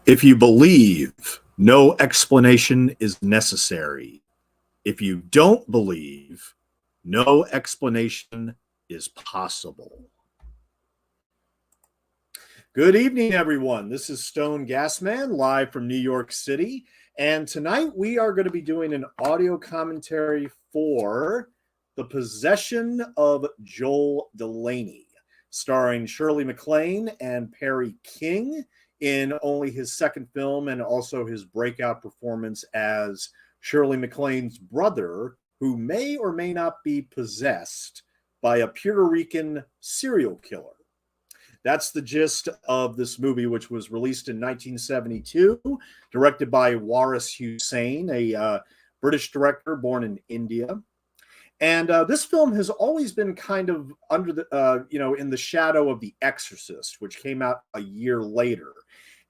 If you believe, no explanation is necessary. If you don't believe, no explanation is possible. Good evening, everyone. This is Stone Gasman, live from New York City. And tonight we are going to be doing an audio commentary for The Possession of Joel Delaney, starring Shirley MacLaine and Perry King in only his second film, and also his breakout performance as Shirley MacLaine's brother, who may or may not be possessed by a Puerto Rican serial killer. That's the gist of this movie, which was released in 1972, directed by Waris Hussein, a British director born in India. And this film has always been kind of under the, in the shadow of The Exorcist, which came out a year later.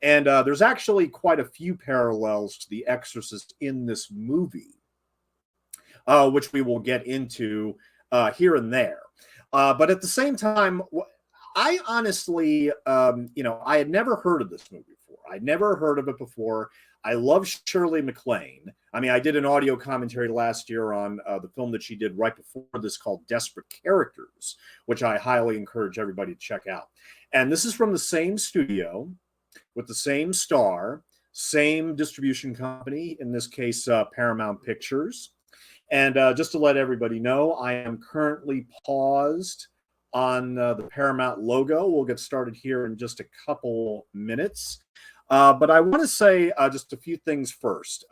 And there's actually quite a few parallels to The Exorcist in this movie, which we will get into here and there. But at the same time, I honestly, I had never heard of this movie before. I'd never heard of it before. I love Shirley MacLaine. I mean, I did an audio commentary last year on the film that she did right before this called Desperate Characters, which I highly encourage everybody to check out. And this is from the same studio with the same star, same distribution company, in this case, Paramount Pictures. And just to let everybody know, I am currently paused on the Paramount logo. We'll get started here in just a couple minutes. But I want to say just a few things first.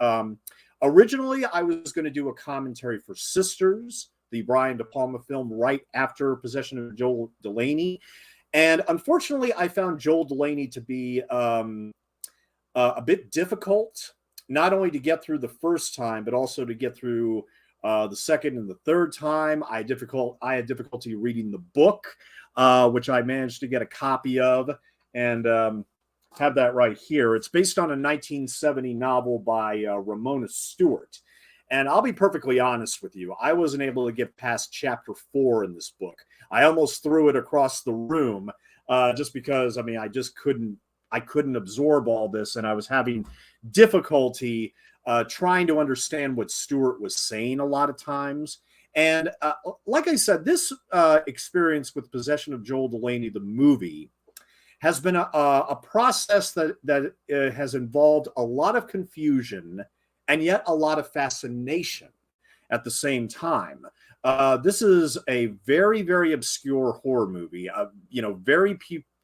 Originally, I was going to do a commentary for Sisters, the Brian De Palma film, right after Possession of Joel Delaney. And unfortunately, I found Joel Delaney to be a bit difficult, not only to get through the first time, but also to get through the second and the third time. I had difficulty reading the book, which I managed to get a copy of, and have that right here. It's based on a 1970 novel by Ramona Stewart. And I'll be perfectly honest with you, I wasn't able to get past chapter 4 in this book. I almost threw it across the room just because, I couldn't absorb all this, and I was having difficulty trying to understand what Stewart was saying a lot of times. And like I said, this experience with Possession of Joel Delaney, the movie, has been a process that has involved a lot of confusion and yet a lot of fascination at the same time. This is a very, very obscure horror movie. Very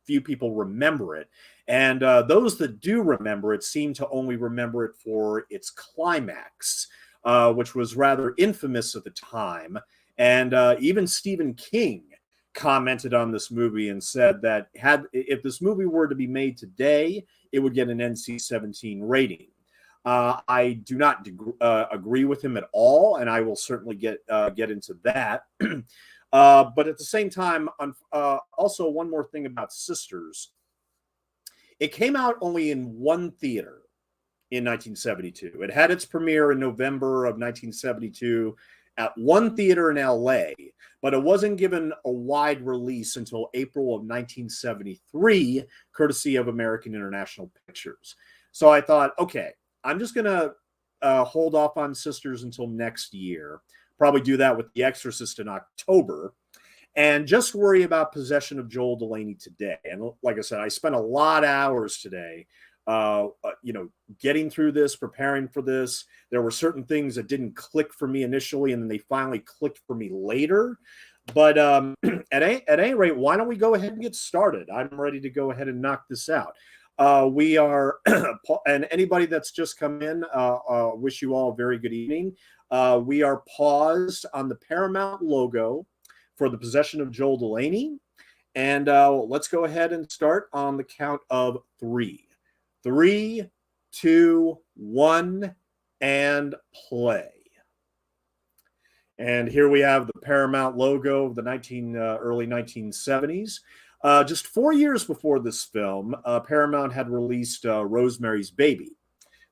few people remember it. And those that do remember it seem to only remember it for its climax, which was rather infamous at the time. And even Stephen King commented on this movie and said that if this movie were to be made today, it would get an NC-17 rating. I do not agree with him at all, and I will certainly get into that. But at the same time, also one more thing about Sisters. It came out only in one theater in 1972. It had its premiere in November of 1972 at one theater in LA, but it wasn't given a wide release until April of 1973, courtesy of American International Pictures. So I thought, okay, I'm just going to hold off on Sisters until next year. Probably do that with The Exorcist in October, and just worry about Possession of Joel Delaney today. And like I said, I spent a lot of hours today, getting through this, preparing for this. There were certain things that didn't click for me initially, and then they finally clicked for me later. But at any rate, why don't we go ahead and get started? I'm ready to go ahead and knock this out. We are, and anybody that's just come in, wish you all a very good evening. We are paused on the Paramount logo for The Possession of Joel Delaney. And let's go ahead and start on the count of 3. 3, 2, 1, and play. And here we have the Paramount logo of the early 1970s. Just 4 years before this film, Paramount had released Rosemary's Baby,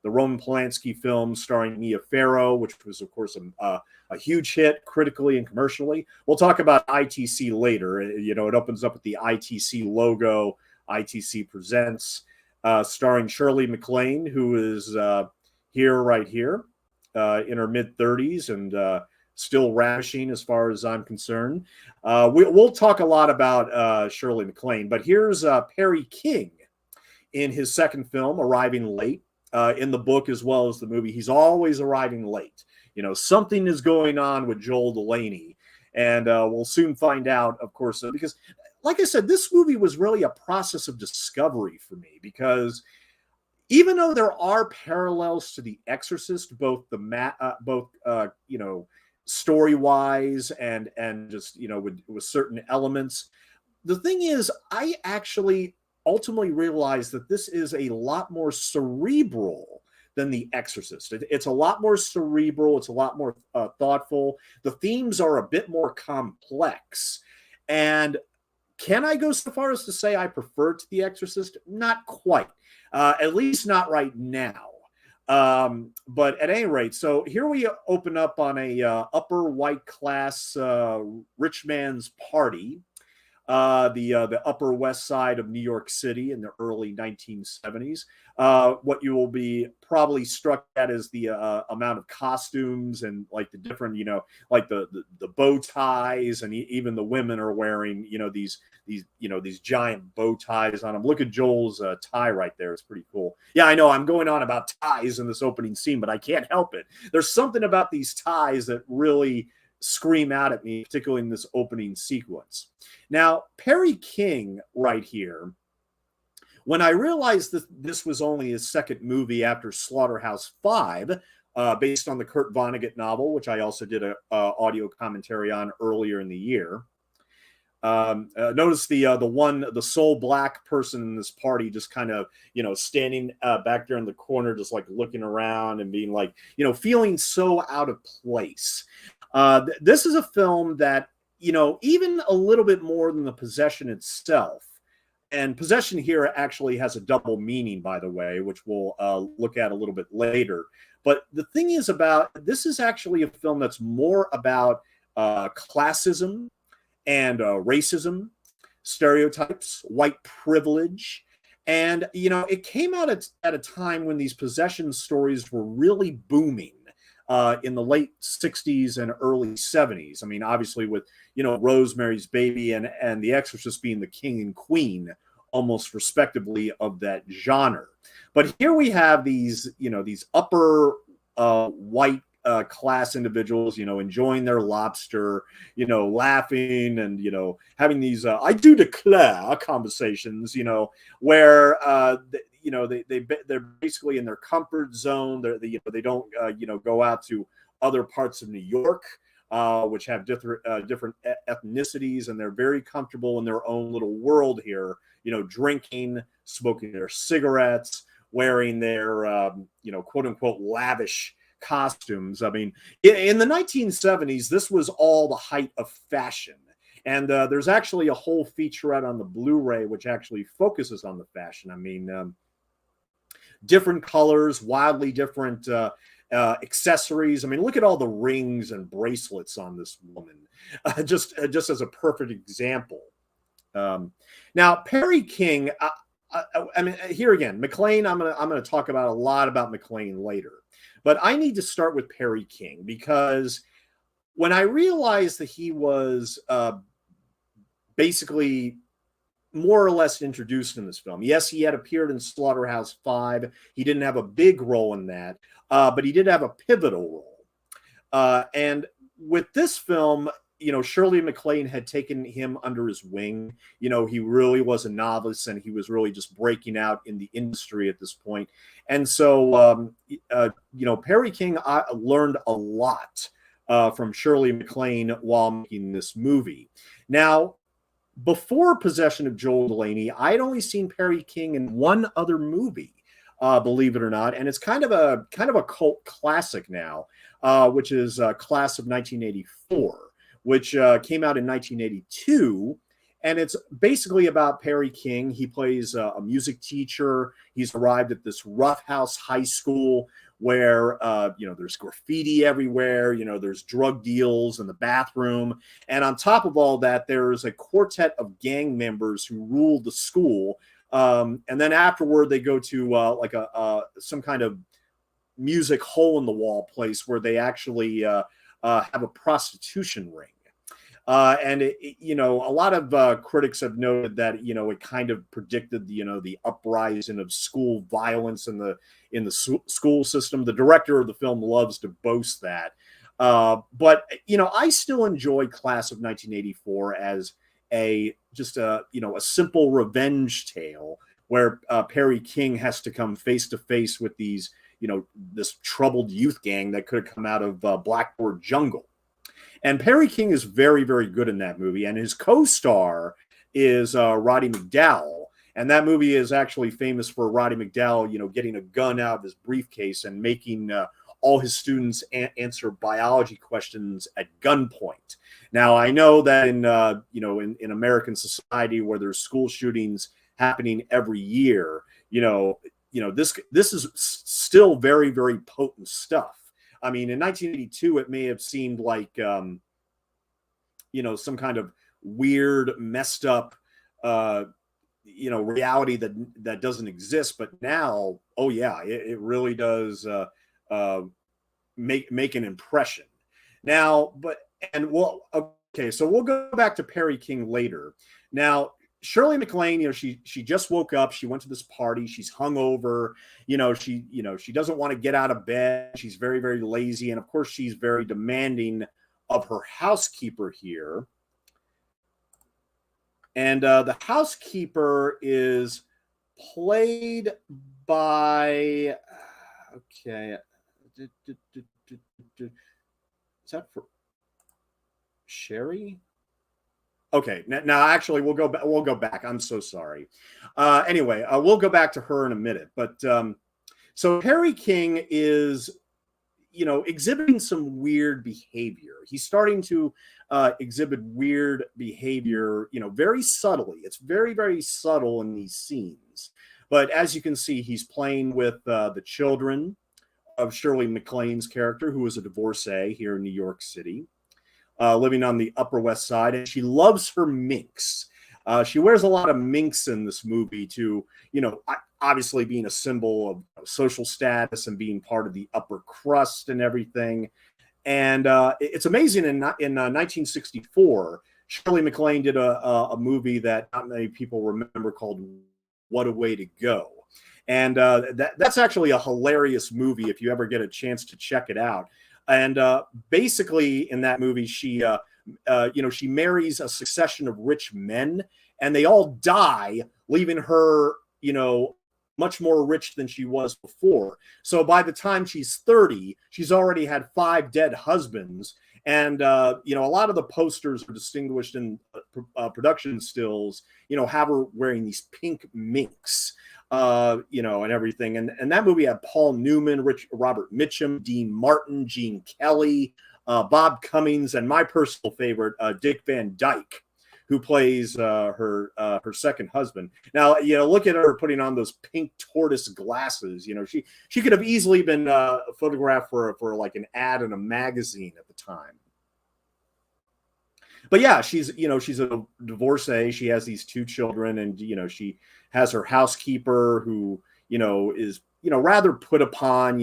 the Roman Polanski film starring Mia Farrow, which was, of course, a huge hit critically and commercially. We'll talk about ITC later. It opens up with the ITC logo, ITC Presents. starring Shirley MacLaine, who is right here, in her mid-30s and still ravishing as far as I'm concerned. We'll talk a lot about Shirley MacLaine, but here's Perry King in his second film, arriving late. In the book as well as the movie, he's always arriving late. Something is going on with Joel Delaney, and we'll soon find out, of course, because, like I said, this movie was really a process of discovery for me, because even though there are parallels to The Exorcist, both story-wise and just with certain elements, the thing is, I actually ultimately realized that this is a lot more cerebral than The Exorcist. It's a lot more cerebral. It's a lot more thoughtful. The themes are a bit more complex. And can I go so far as to say I prefer it to The Exorcist? Not quite. At least not right now. But at any rate, so here we open up on a upper white class rich man's party. The Upper West Side of New York City in the early 1970s. What you will be probably struck at is the amount of costumes and like the different, like the bow ties, and even the women are wearing, these giant bow ties on them. Look at Joel's tie right there. It's pretty cool. Yeah, I know I'm going on about ties in this opening scene, but I can't help it. There's something about these ties that really scream out at me, particularly in this opening sequence. Now, Perry King right here, when I realized that this was only his second movie after Slaughterhouse-5, based on the Kurt Vonnegut novel, which I also did a audio commentary on earlier in the year. Notice the sole black person in this party just kind of, standing back there in the corner, just like looking around and being like, feeling so out of place. This is a film that, even a little bit more than the possession itself, and possession here actually has a double meaning, by the way, which we'll look at a little bit later. But the thing is this is actually a film that's more about classism and racism, stereotypes, white privilege. And, it came out at a time when these possession stories were really booming. In the late 60s and early 70s. I mean, obviously with, Rosemary's Baby and The Exorcist being the king and queen, almost respectively, of that genre. But here we have these upper white class individuals, enjoying their lobster, laughing and, having these, I do declare conversations, where, they're basically in their comfort zone. They don't go out to other parts of New York, which have different ethnicities, and they're very comfortable in their own little world here. Drinking, smoking their cigarettes, wearing their quote unquote lavish costumes. I mean, in the 1970s, this was all the height of fashion. And there's actually a whole featurette on the Blu-ray which actually focuses on the fashion. I mean, different colors, wildly different accessories. I mean, look at all the rings and bracelets on this woman, just as a perfect example. Now, Perry King, I mean, here again, MacLaine, I'm gonna talk about a lot about MacLaine later. But I need to start with Perry King, because when I realized that he was basically more or less introduced in this film. Yes, he had appeared in Slaughterhouse-5. He didn't have a big role in that, but he did have a pivotal role. And with this film, Shirley MacLaine had taken him under his wing. He really was a novice, and he was really just breaking out in the industry at this point. And so, Perry King learned a lot from Shirley MacLaine while making this movie. Now, before Possession of Joel Delaney, I had only seen Perry King in one other movie, believe it or not, and it's kind of a cult classic now, which is Class of 1984, which came out in 1982, and it's basically about Perry King. He plays a music teacher. He's arrived at this roughhouse high school where there's graffiti everywhere, there's drug deals in the bathroom, and on top of all that, there's a quartet of gang members who rule the school, And then afterward, they go to like some kind of music hole in the wall place where they actually have a prostitution ring. And a lot of critics have noted that it kind of predicted the uprising of school violence in the school system. The director of the film loves to boast that, but I still enjoy Class of 1984 as a simple revenge tale where Perry King has to come face to face with this troubled youth gang that could have come out of Blackboard Jungle. And Perry King is very, very good in that movie. And his co-star is Roddy McDowall. And that movie is actually famous for Roddy McDowall, getting a gun out of his briefcase and making all his students answer biology questions at gunpoint. Now, I know that in American society where there's school shootings happening every year, this is still very, very potent stuff. I mean, in 1982, it may have seemed like, some kind of weird, messed up, reality that doesn't exist. But now, oh yeah, it really does make an impression. Now, okay, so we'll go back to Perry King later. Now, Shirley MacLaine, she just woke up. She went to this party. She's hungover. She doesn't want to get out of bed. She's very, very lazy. And of course, she's very demanding of her housekeeper here. And the housekeeper is played by, okay. Is that for Sherry? Okay, now actually we'll go back. I'm so sorry. Anyway, we'll go back to her in a minute. But so Perry King is, exhibiting some weird behavior. He's starting to exhibit weird behavior, very subtly. It's very, very subtle in these scenes. But as you can see, he's playing with the children of Shirley MacLaine's character, who is a divorcee here in New York City. Living on the Upper West Side, and she loves her minks. She wears a lot of minks in this movie to, obviously being a symbol of social status and being part of the upper crust and everything. And it's amazing. In 1964, Shirley MacLaine did a movie that not many people remember called What a Way to Go. And that's actually a hilarious movie if you ever get a chance to check it out. And basically, in that movie, she marries a succession of rich men, and they all die, leaving her, much more rich than she was before. So by the time she's 30, she's already had 5 dead husbands. And, a lot of the posters are distinguished in production stills, have her wearing these pink minks. And everything. And that movie had Paul Newman, Robert Mitchum, Dean Martin, Gene Kelly, Bob Cummings, and my personal favorite, Dick Van Dyke, who plays her second husband. Now, look at her putting on those pink tortoise glasses. She could have easily been photographed for like an ad in a magazine at the time. But yeah, she's a divorcee. She has these 2 children, and she has her housekeeper who is rather put upon.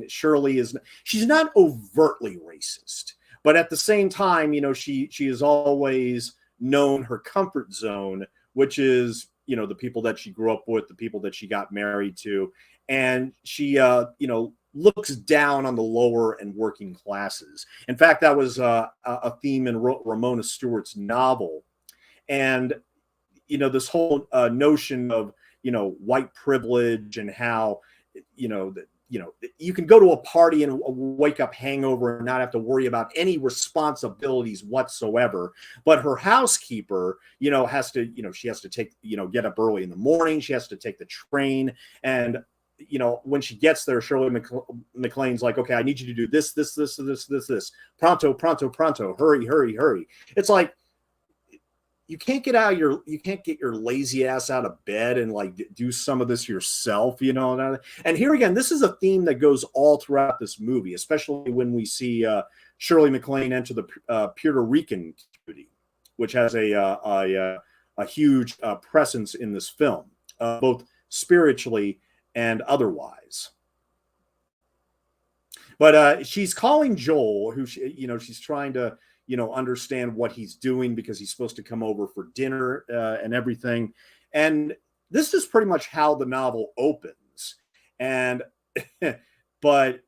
Shirley she's not overtly racist, but at the same time, she has always known her comfort zone, which is the people that she grew up with, the people that she got married to, and she looks down on the lower and working classes. In fact, that was a theme in Ramona Stewart's novel. And, this whole notion of, white privilege and how, you can go to a party and wake up hangover and not have to worry about any responsibilities whatsoever. But her housekeeper, has to, she has to get up early in the morning. She has to take the train. And when she gets there, Shirley MacLaine's like, okay, I need you to do this, pronto, pronto, pronto, hurry, hurry, hurry. It's like, you can't get your lazy ass out of bed and like do some of this yourself, And here again, this is a theme that goes all throughout this movie, especially when we see Shirley MacLaine enter the Puerto Rican community, which has a huge presence in this film. both spiritually and otherwise. But she's calling Joel, who she's trying to understand what he's doing because he's supposed to come over for dinner and everything. And this is pretty much how the novel opens. And but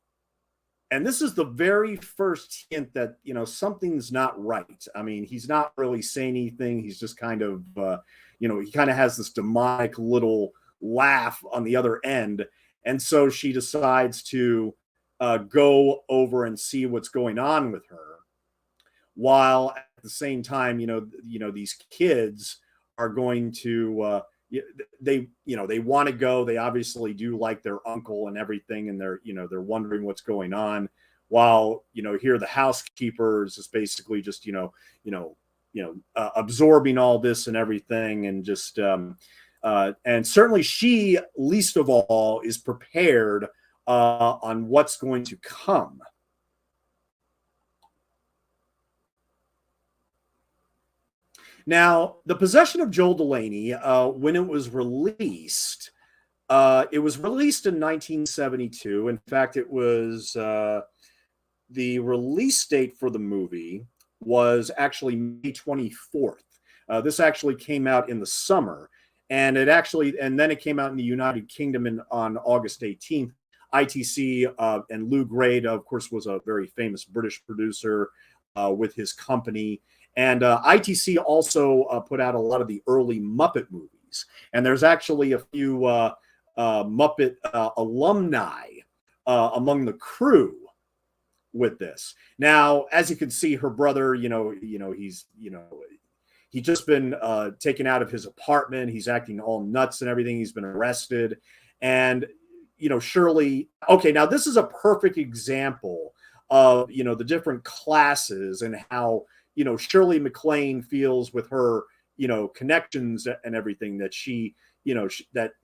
and this is the very first hint that something's not right. I mean, he's not really saying anything. He's just kind of he kind of has this demonic little laugh on the other end. And so she decides to go over and see what's going on with her, while at the same time, these kids are going to they want to go. They obviously do like their uncle and everything, and they're wondering what's going on. While here the housekeeper is just basically just absorbing all this and everything, and just and certainly she least of all is prepared on what's going to come. Now, The Possession of Joel Delaney, when it was released in 1972. In fact, it was the release date for the movie was actually May 24th. This actually came out in the summer, and then it came out in the United Kingdom on August 18th. ITC and Lou Grade, of course, was a very famous British producer with his company. And ITC also put out a lot of the early Muppet movies. And there's actually a few Muppet alumni among the crew with this. Now, as you can see, her brother, he's just been taken out of his apartment. He's acting all nuts and everything. He's been arrested. And Shirley, okay, now this is a perfect example of, the different classes and how, Shirley MacLaine feels with her, connections and everything, that she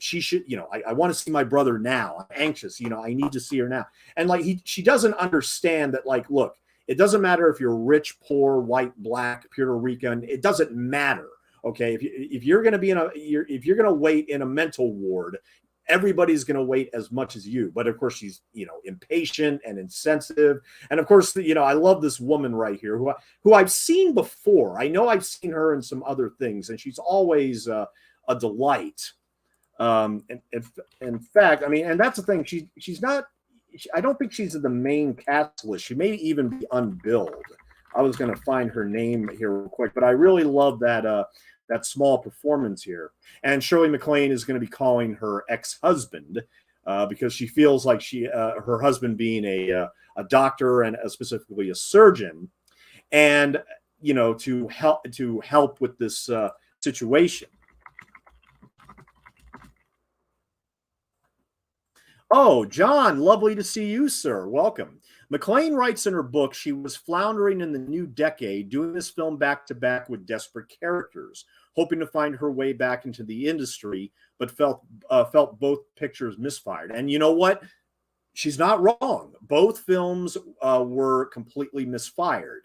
should, I want to see my brother now. I'm anxious, I need to see her now. And she doesn't understand that, look, it doesn't matter if you're rich, poor, white, black, Puerto Rican, it doesn't matter. Okay. If you're going to be if you're going to wait in a mental ward, everybody's going to wait as much as you. But of course, she's, impatient and insensitive. And of course, I love this woman right here who I've seen before. I know I've seen her in some other things, and she's always a delight. In fact, I mean, and that's the thing. She's not, I don't think she's in the main cast list. She may even be unbilled. I was going to find her name here real quick, but I really love that small performance here. And Shirley MacLaine is going to be calling her ex-husband because she feels like her husband being a doctor and specifically a surgeon, and to help with this situation. Oh, John, lovely to see you, sir. Welcome. MacLaine writes in her book she was floundering in the new decade, doing this film back-to-back with desperate characters, hoping to find her way back into the industry, but felt both pictures misfired. And you know what? She's not wrong. Both films were completely misfired.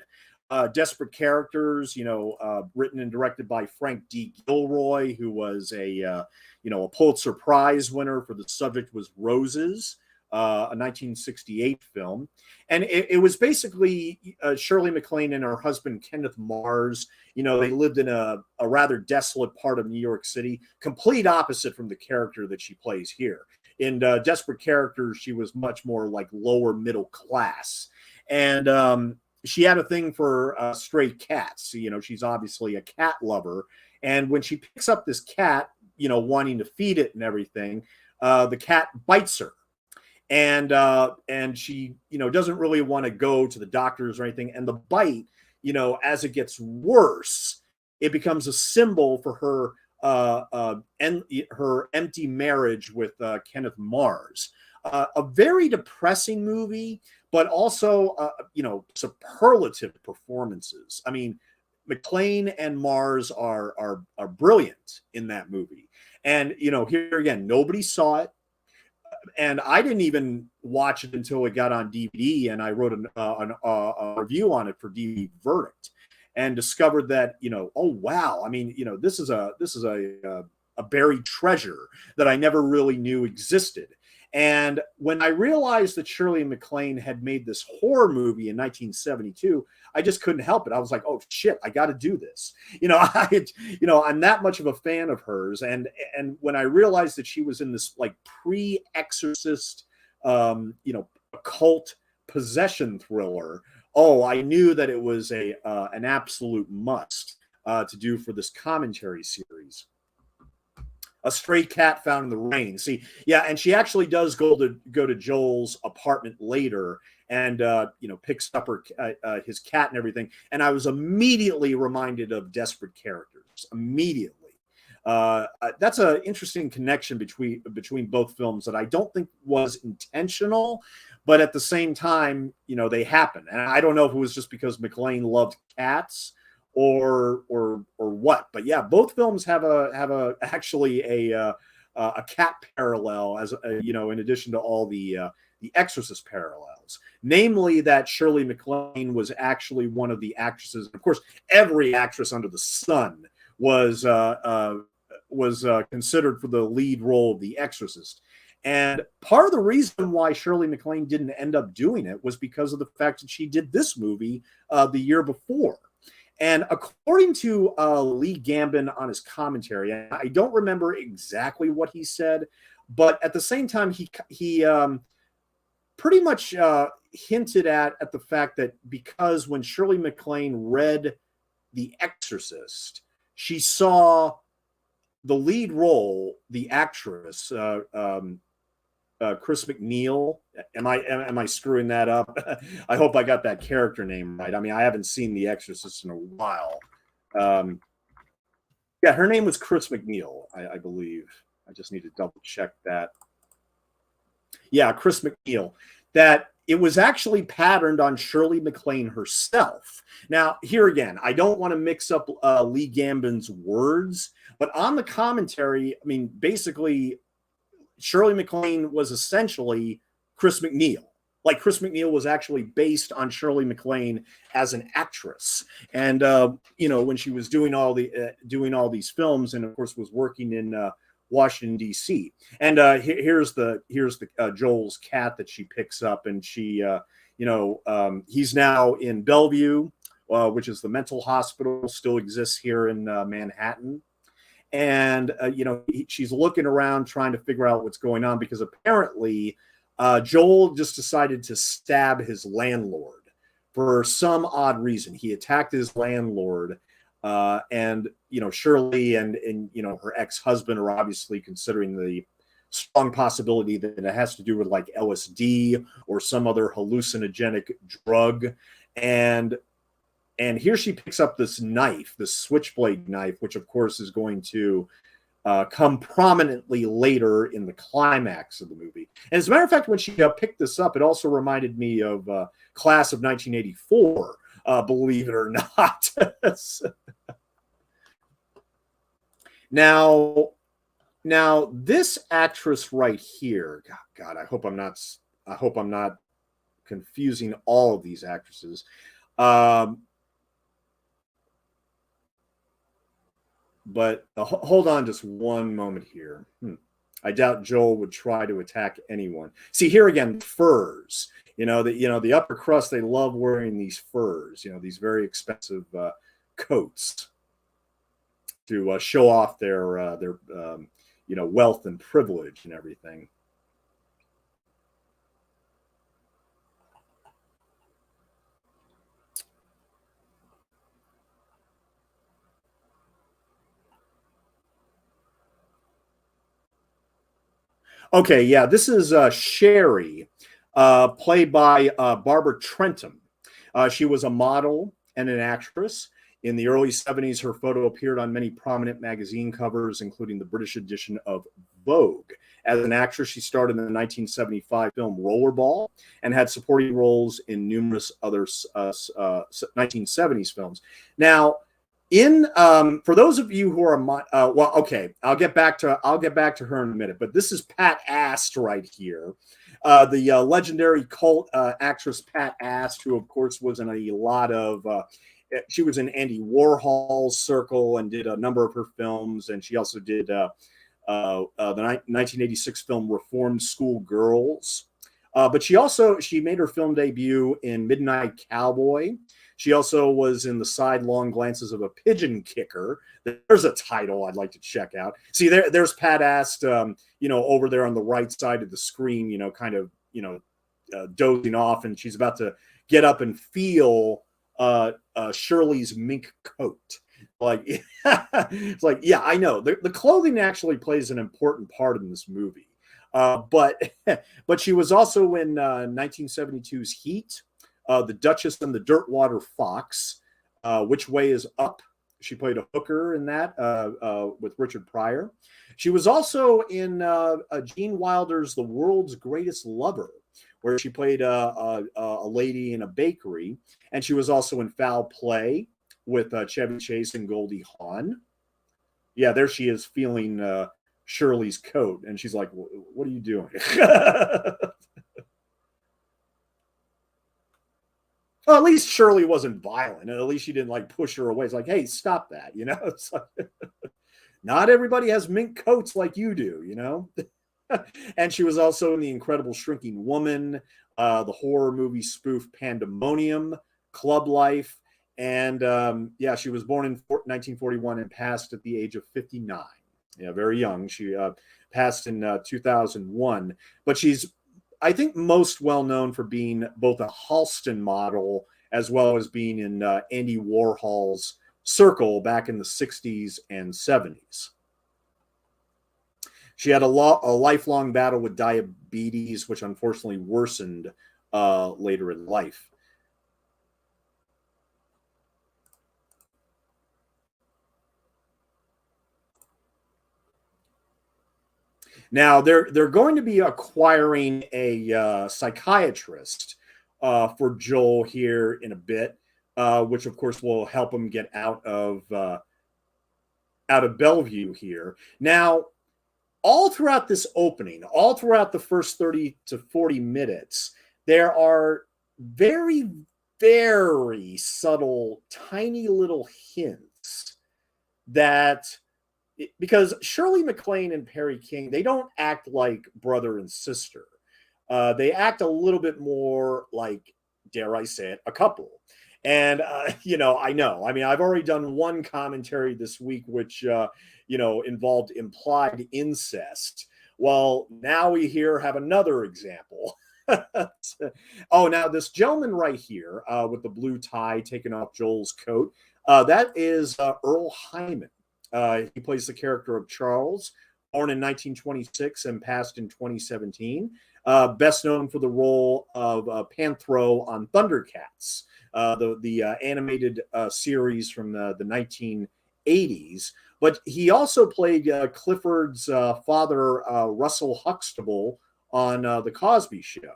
Desperate Characters, written and directed by Frank D. Gilroy, who was a Pulitzer Prize winner for The Subject Was Roses, a 1968 film. And it was basically Shirley MacLaine and her husband, Kenneth Mars. They lived in a rather desolate part of New York City, complete opposite from the character that she plays here. In Desperate Characters, she was much more like lower middle class. And she had a thing for stray cats. She's obviously a cat lover. And when she picks up this cat, wanting to feed it and everything, the cat bites her. And she, doesn't really want to go to the doctors or anything. And the bite, as it gets worse, it becomes a symbol for her her empty marriage with Kenneth Mars. A very depressing movie, but also, superlative performances. I mean, MacLaine and Mars are brilliant in that movie. And, here again, nobody saw it. And I didn't even watch it until it got on DVD, and I wrote a review on it for DVD Verdict, and discovered that, oh wow, I mean, this is a a buried treasure that I never really knew existed. And when I realized that Shirley MacLaine had made this horror movie in 1972, I just couldn't help it. I was like, "Oh shit, I got to do this." I'm that much of a fan of hers. And when I realized that she was in this like pre-Exorcist, occult possession thriller, oh, I knew that it was an absolute must to do for this commentary series. A stray cat found in the rain. See, yeah, and she actually does go to Joel's apartment later, and picks up his cat and everything. And I was immediately reminded of Desperate Characters. Immediately, that's an interesting connection between both films that I don't think was intentional, but at the same time, they happen. And I don't know if it was just because MacLaine loved cats or what, but yeah, both films have actually a cat parallel, as in addition to all the Exorcist parallels, namely that Shirley MacLaine was actually one of the actresses. Of course, every actress under the sun was considered for the lead role of the Exorcist. And part of the reason why Shirley MacLaine didn't end up doing it was because of the fact that she did this movie the year before. And according to Lee Gambin on his commentary, I don't remember exactly what he said, but at the same time, he pretty much hinted at the fact that because when Shirley MacLaine read The Exorcist, she saw the lead role, the actress, Chris McNeil. Am I screwing that up? I hope I got that character name right. I mean, I haven't seen The Exorcist in a while. Yeah, her name was Chris McNeil, I believe. I just need to double check that. Yeah, Chris McNeil. That it was actually patterned on Shirley MacLaine herself. Now, here again, I don't want to mix up Lee Gambin's words, but on the commentary, I mean, basically, Shirley MacLaine was essentially Chris McNeil. Like Chris McNeil was actually based on Shirley MacLaine as an actress, and when she was doing all these films, and of course was working in Washington D.C. And here's the Joel's cat that she picks up, and she he's now in Bellevue, which is the mental hospital, still exists here in Manhattan. And she's looking around trying to figure out what's going on, because apparently Joel just decided to stab his landlord for some odd reason. He attacked his landlord, and Shirley and her ex-husband are obviously considering the strong possibility that it has to do with like LSD or some other hallucinogenic drug. And here she picks up this knife, this switchblade knife, which of course is going to come prominently later in the climax of the movie. And as a matter of fact, when she picked this up, it also reminded me of Class of 1984, believe it or not. Now, this actress right here, God, I hope I'm not confusing all of these actresses. But hold on just one moment here. I doubt Joel would try to attack anyone. See, here again, furs. The upper crust, they love wearing these furs, these very expensive coats to show off their wealth and privilege and everything. Okay, yeah, this is Sherry, played by Barbara Trentham. She was a model and an actress. In the early 70s, her photo appeared on many prominent magazine covers, including the British edition of Vogue. As an actress, she starred in the 1975 film Rollerball and had supporting roles in numerous other 1970s films. Now, for those of you who are okay, I'll get back to her in a minute, but this is Pat Ast right here, the legendary cult actress Pat Ast, who of course was in a lot of she was in Andy Warhol's circle and did a number of her films, and she also did the 1986 film Reformed School Girls. But she made her film debut in Midnight Cowboy. She also was in The Sidelong Glances of a Pigeon Kicker. There's a title I'd like to check out. See, there's Pat Ast, over there on the right side of the screen, kind of, dozing off, and she's about to get up and feel Shirley's mink coat. Like, it's like, yeah, I know. The clothing actually plays an important part in this movie. But she was also in 1972's Heat, The Duchess and the Dirtwater Fox, Which Way is Up. She played a hooker in that with Richard Pryor. She was also in Gene Wilder's The World's Greatest Lover, where she played a lady in a bakery. And she was also in Foul Play with Chevy Chase and Goldie Hawn. Yeah, there she is feeling Shirley's coat. And she's like, what are you doing? Well, at least Shirley wasn't violent. And at least she didn't like push her away. It's like, hey, stop that. It's like, not everybody has mink coats like you do, And she was also in The Incredible Shrinking Woman, the horror movie spoof Pandemonium, Club Life. And she was born in 1941 and passed at the age of 59. Yeah, very young. She passed in 2001. But she's, I think, most well known for being both a Halston model as well as being in Andy Warhol's circle back in the 60s and 70s. She had a lifelong battle with diabetes, which unfortunately worsened later in life. Now, they're going to be acquiring a psychiatrist for Joel here in a bit, which of course will help him get out of Bellevue here. Now, all throughout this opening, all throughout the first 30 to 40 minutes, there are very, very subtle, tiny little hints that, because Shirley MacLaine and Perry King, they don't act like brother and sister. They act a little bit more like, dare I say it, a couple. And, I know. I mean, I've already done one commentary this week, which, involved implied incest. Well, now we here have another example. Now this gentleman right here with the blue tie taking off Joel's coat, that is Earl Hyman. He plays the character of Charles, born in 1926 and passed in 2017. Best known for the role of Panthro on Thundercats, the animated series from the 1980s. But he also played Clifford's father, Russell Huxtable, on The Cosby Show.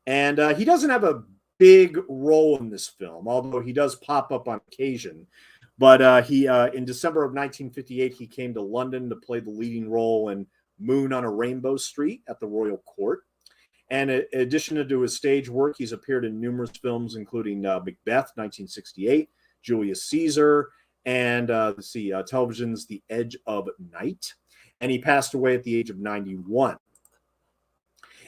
And he doesn't have a big role in this film, although he does pop up on occasion. But he, in December of 1958, he came to London to play the leading role in Moon on a Rainbow Street at the Royal Court. And in addition to his stage work, he's appeared in numerous films, including Macbeth, 1968, Julius Caesar, and television's The Edge of Night. And he passed away at the age of 91.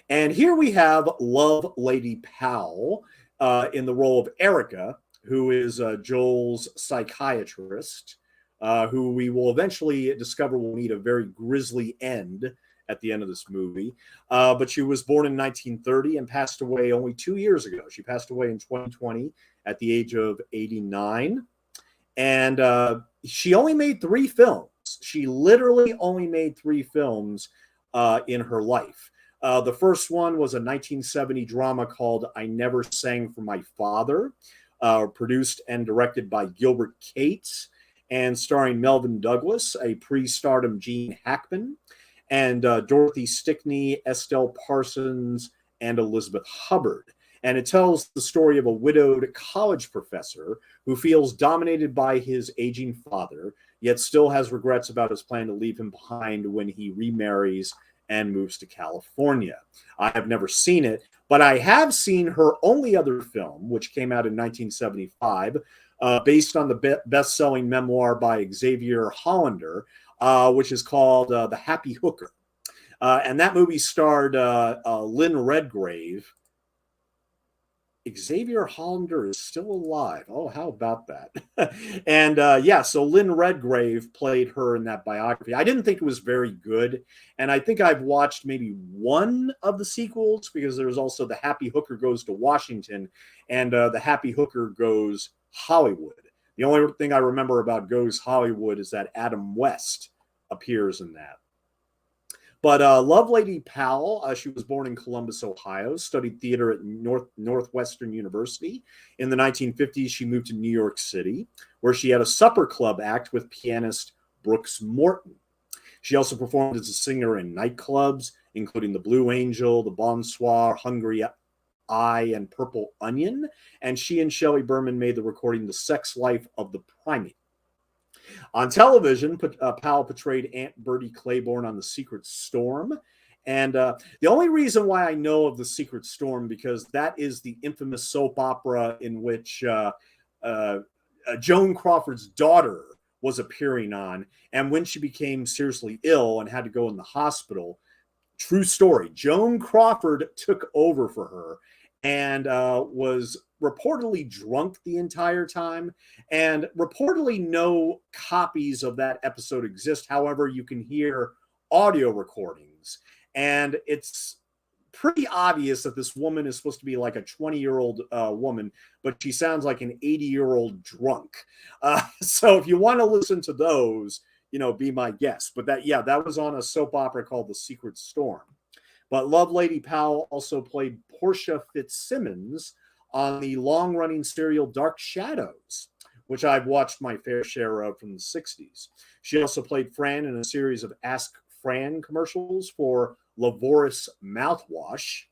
And here we have Love Lady Powell in the role of Erica, who is Joel's psychiatrist, who we will eventually discover will meet a very grisly end at the end of this movie. But she was born in 1930 and passed away only 2 years ago. She passed away in 2020 at the age of 89. And she only made 3 films. She literally only made 3 films in her life. The first one was a 1970 drama called I Never Sang for My Father, produced and directed by Gilbert Cates, and starring Melvin Douglas, a pre-stardom Gene Hackman, and Dorothy Stickney, Estelle Parsons, and Elizabeth Hubbard. And it tells the story of a widowed college professor who feels dominated by his aging father, yet still has regrets about his plan to leave him behind when he remarries and moves to California. I have never seen it, but I have seen her only other film, which came out in 1975, based on the best-selling memoir by Xavier Hollander, which is called The Happy Hooker. And that movie starred Lynn Redgrave. Xavier Hollander is still alive. Oh, how about that? And yeah, so Lynn Redgrave played her in that biography. I didn't think it was very good. And I think I've watched maybe one of the sequels, because there's also The Happy Hooker Goes to Washington and The Happy Hooker Goes Hollywood. The only thing I remember about Goes Hollywood is that Adam West appears in that. But Lovelady Powell, she was born in Columbus, Ohio, studied theater at Northwestern University. In the 1950s, she moved to New York City, where she had a supper club act with pianist Brooks Morton. She also performed as a singer in nightclubs, including the Blue Angel, the Bonsoir, Hungry Eye, and Purple Onion. And she and Shelley Berman made the recording The Sex Life of the Primate. On television, Powell portrayed Aunt Bertie Claiborne on The Secret Storm. And the only reason why I know of The Secret Storm, because that is the infamous soap opera in which Joan Crawford's daughter was appearing on. And when she became seriously ill and had to go in the hospital, true story, Joan Crawford took over for her and was reportedly drunk the entire time. And reportedly no copies of that episode exist. However, you can hear audio recordings. And it's pretty obvious that this woman is supposed to be like a 20-year-old woman, but she sounds like an 80-year-old drunk. So if you want to listen to those, you know, be my guest. But that, yeah, that was on a soap opera called The Secret Storm. But Lovelady Powell also played Portia Fitzsimmons on the long-running serial Dark Shadows, which I've watched my fair share of from the 60s. She also played Fran in a series of Ask Fran commercials for Waris mouthwash.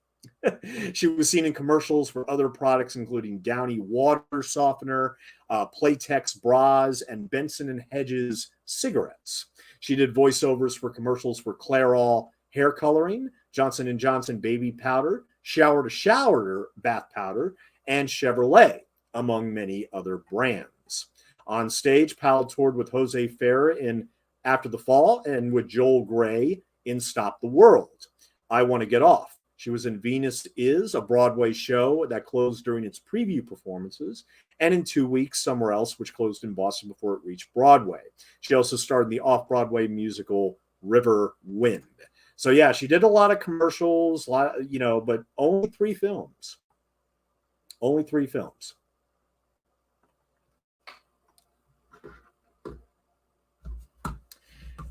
She was seen in commercials for other products, including Downy water softener, Playtex bras, and Benson and Hedges cigarettes. She did voiceovers for commercials for Clairol hair coloring, Johnson & Johnson baby powder, Shower to Shower bath powder, and Chevrolet, among many other brands. On stage, Powell toured with Jose Ferrer in After the Fall and with Joel Grey in Stop the World. I Want to Get Off. She was in Venus Is, a Broadway show that closed during its preview performances, and in 2 Weeks Somewhere Else, which closed in Boston before it reached Broadway. She also starred in the off-Broadway musical River Wind. So yeah, she did a lot of commercials, you know, but only 3 films. Only 3 films.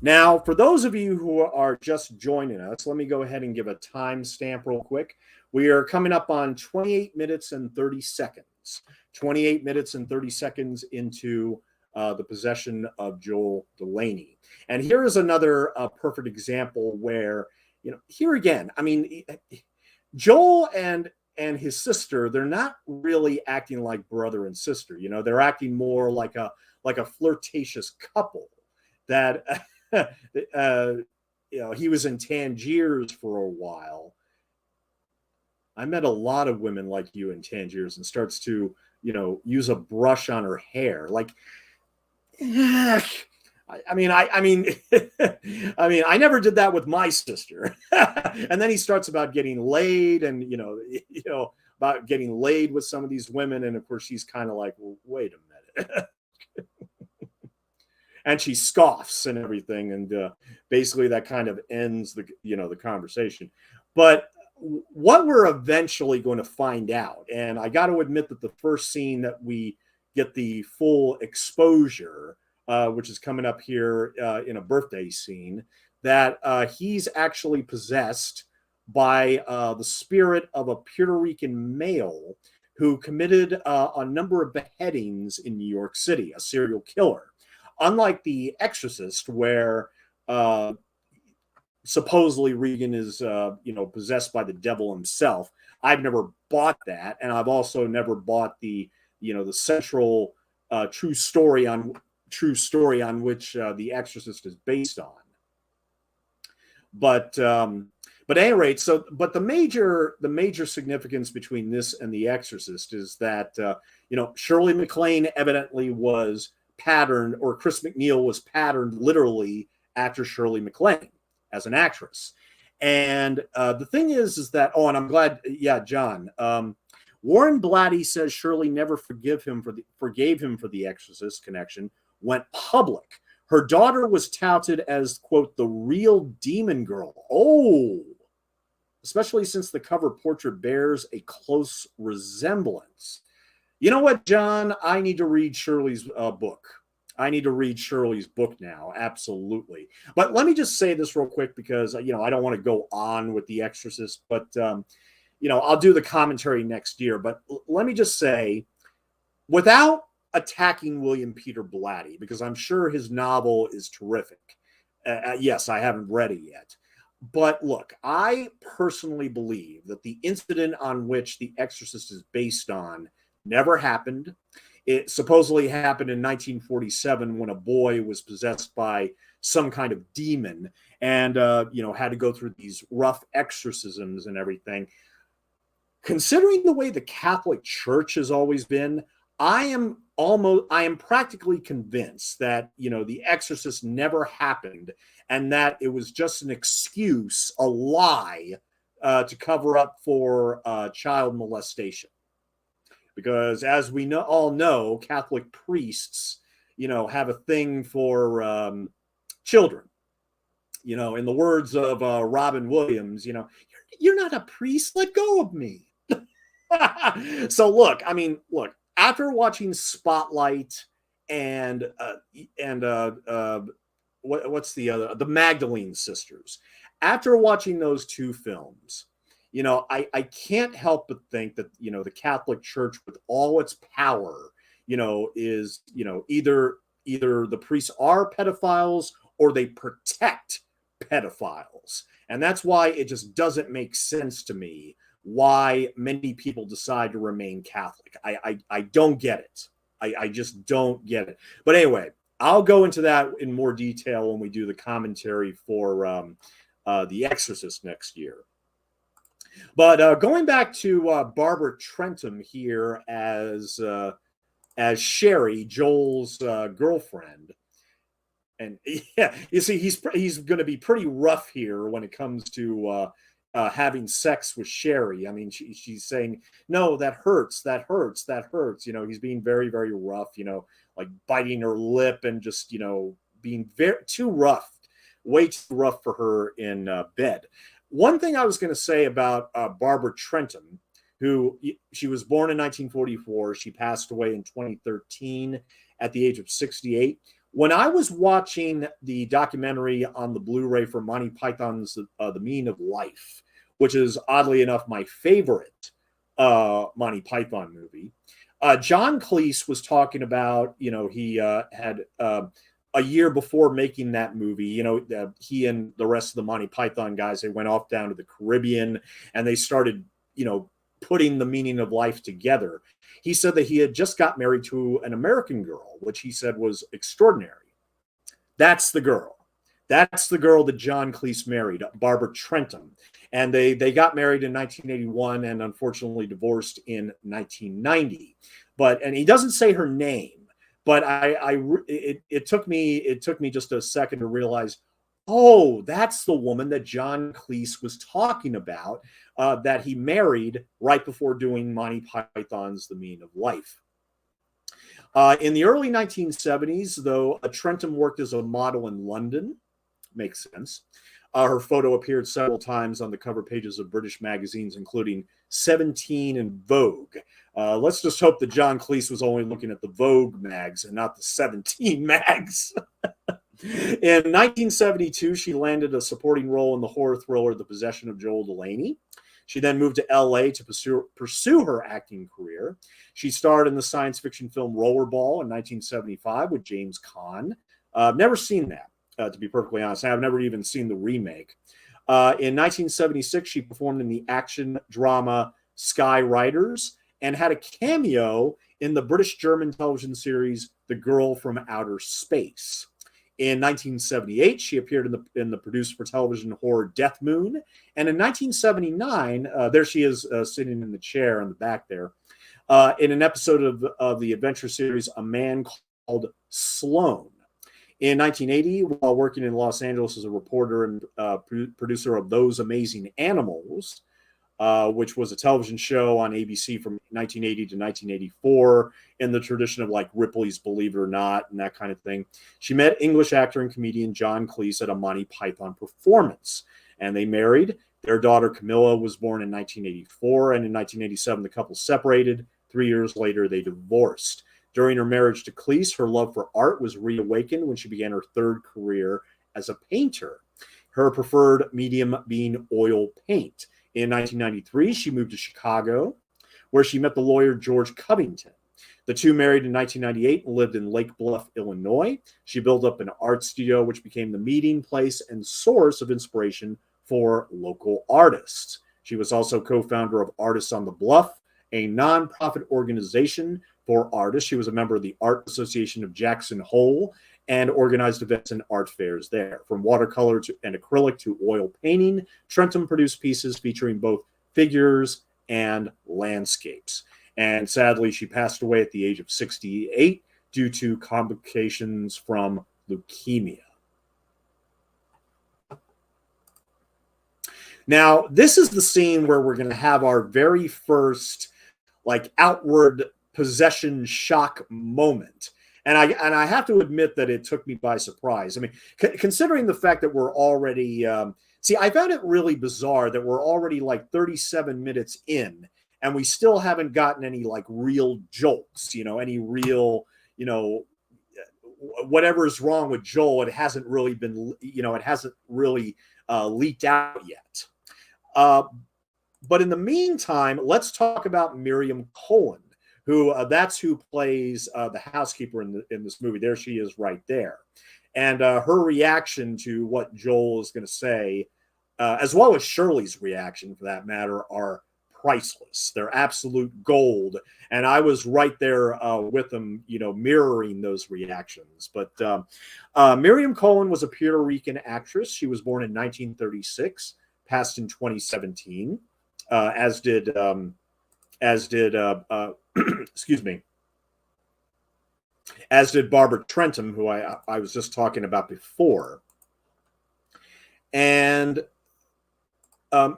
Now, for those of you who are just joining us, let me go ahead and give a timestamp real quick. We are coming up on 28 minutes and 30 seconds. 28 minutes and 30 seconds into the possession of Joel Delaney. And here is another perfect example where, you know, here again, I mean, Joel and his sister, they're not really acting like brother and sister. You know, they're acting more like a flirtatious couple that, you know, he was in Tangiers for a while. I met a lot of women like you in Tangiers, and starts to, you know, use a brush on her hair. Like, I mean, I never did that with my sister. And then he starts about getting laid, and you know, about getting laid with some of these women, and of course she's kind of like, well, wait a minute. And she scoffs and everything, and basically that kind of ends the, you know, the conversation. But what we're eventually going to find out, and I got to admit that the first scene that we get the full exposure, which is coming up here in a birthday scene, that he's actually possessed by the spirit of a Puerto Rican male who committed a number of beheadings in New York City, a serial killer. Unlike The Exorcist, where supposedly Regan is, you know, possessed by the devil himself, I've never bought that, and I've also never bought the, you know, the central true story on which The Exorcist is based on. But at any rate, but the major significance between this and The Exorcist is that Shirley MacLaine evidently was patterned, or Chris McNeil was patterned literally after Shirley MacLaine as an actress. And the thing is that, and I'm glad, yeah, John. Warren Blatty says Shirley never forgave him for the Exorcist connection, went public. Her daughter was touted as, quote, the real demon girl. Oh, especially since the cover portrait bears a close resemblance. You know what, John? I need to read Shirley's book. I need to read Shirley's book now. Absolutely. But let me just say this real quick because, I don't want to go on with The Exorcist, but, I'll do the commentary next year. But let me just say, without attacking William Peter Blatty, because I'm sure his novel is terrific. Yes, I haven't read it yet. But look, I personally believe that the incident on which The Exorcist is based on never happened. It supposedly happened in 1947 when a boy was possessed by some kind of demon and, had to go through these rough exorcisms and everything. Considering the way the Catholic Church has always been, I am practically convinced that, The Exorcist never happened and that it was just an excuse, a lie, to cover up for child molestation. Because as we all know, Catholic priests, have a thing for children. In the words of Robin Williams, you're not a priest, let go of me. So look, after watching Spotlight and what's the other, the Magdalene Sisters, after watching those two films, I can't help but think that, the Catholic Church with all its power, is, either the priests are pedophiles or they protect pedophiles. And that's why it just doesn't make sense to me why many people decide to remain Catholic. I don't get it. I just don't get it. But anyway, I'll go into that in more detail when we do the commentary for The Exorcist next year. But going back to Barbara Trentham here as Sherry, Joel's girlfriend. And yeah, you see, he's going to be pretty rough here when it comes to having sex with Sherry. She's saying, no, that hurts, that hurts, that hurts. He's being very, very rough, like biting her lip and just, being too rough, way too rough for her in bed. One thing I was going to say about Barbara Trentham, who she was born in 1944. She passed away in 2013 at the age of 68. When I was watching the documentary on the Blu-ray for Monty Python's The Meaning of Life, which is oddly enough my favorite Monty Python movie, John Cleese was talking about, he had a year before making that movie, he and the rest of the Monty Python guys, they went off down to the Caribbean and they started, putting The Meaning of Life together. He said that he had just got married to an American girl, which he said was extraordinary. That's the girl. That's the girl that John Cleese married, Barbara Trentham. And they got married in 1981 and unfortunately divorced in 1990. And he doesn't say her name, but it took me just a second to realize, oh, that's the woman that John Cleese was talking about, that he married right before doing Monty Python's The Meaning of Life. In the early 1970s, though, Trentham worked as a model in London. Makes sense. Her photo appeared several times on the cover pages of British magazines, including 17 and Vogue. Let's just hope that John Cleese was only looking at the Vogue mags and not the 17 mags. In 1972, she landed a supporting role in the horror thriller The Possession of Joel Delaney. She then moved to LA to pursue her acting career. She starred in the science fiction film Rollerball in 1975 with James Caan. I've never seen that, to be perfectly honest. I've never even seen the remake. In 1976, she performed in the action drama Sky Riders and had a cameo in the British-German television series The Girl from Outer Space. In 1978, she appeared in the produced for television horror Death Moon. And in 1979, there she is sitting in the chair in the back there, in an episode of the adventure series A Man Called Sloan. In 1980, while working in Los Angeles as a reporter and producer of Those Amazing Animals, which was a television show on ABC from 1980 to 1984 in the tradition of like Ripley's Believe It or Not and that kind of thing. She met English actor and comedian John Cleese at a Monty Python performance, and they married. Their daughter Camilla was born in 1984, and in 1987 the couple separated. 3 years later, they divorced. During her marriage to Cleese, her love for art was reawakened when she began her third career as a painter, her preferred medium being oil paint. In 1993, she moved to Chicago, where she met the lawyer George Covington. The two married in 1998 and lived in Lake Bluff, Illinois. She built up an art studio, which became the meeting place and source of inspiration for local artists. She was also co-founder of Artists on the Bluff, a nonprofit organization for artists. She was a member of the Art Association of Jackson Hole and organized events and art fairs there. From watercolor and acrylic to oil painting, Trentum produced pieces featuring both figures and landscapes. And sadly, she passed away at the age of 68 due to complications from leukemia. Now, this is the scene where we're going to have our very first like outward possession shock moment. And I have to admit that it took me by surprise. I mean, considering the fact that we're already, I found it really bizarre that we're already like 37 minutes in and we still haven't gotten any like real jolts, any real, whatever's wrong with Joel, it hasn't really been, it hasn't really leaked out yet. But in the meantime, let's talk about Miriam Cohen, who that's who plays the housekeeper in this movie. There she is right there. And her reaction to what Joel is going to say, as well as Shirley's reaction for that matter, are priceless. They're absolute gold. And I was right there with them, mirroring those reactions. But Miriam Cohen was a Puerto Rican actress. She was born in 1936, passed in 2017, as did excuse me, as did Barbara Trentum, who I was just talking about before. And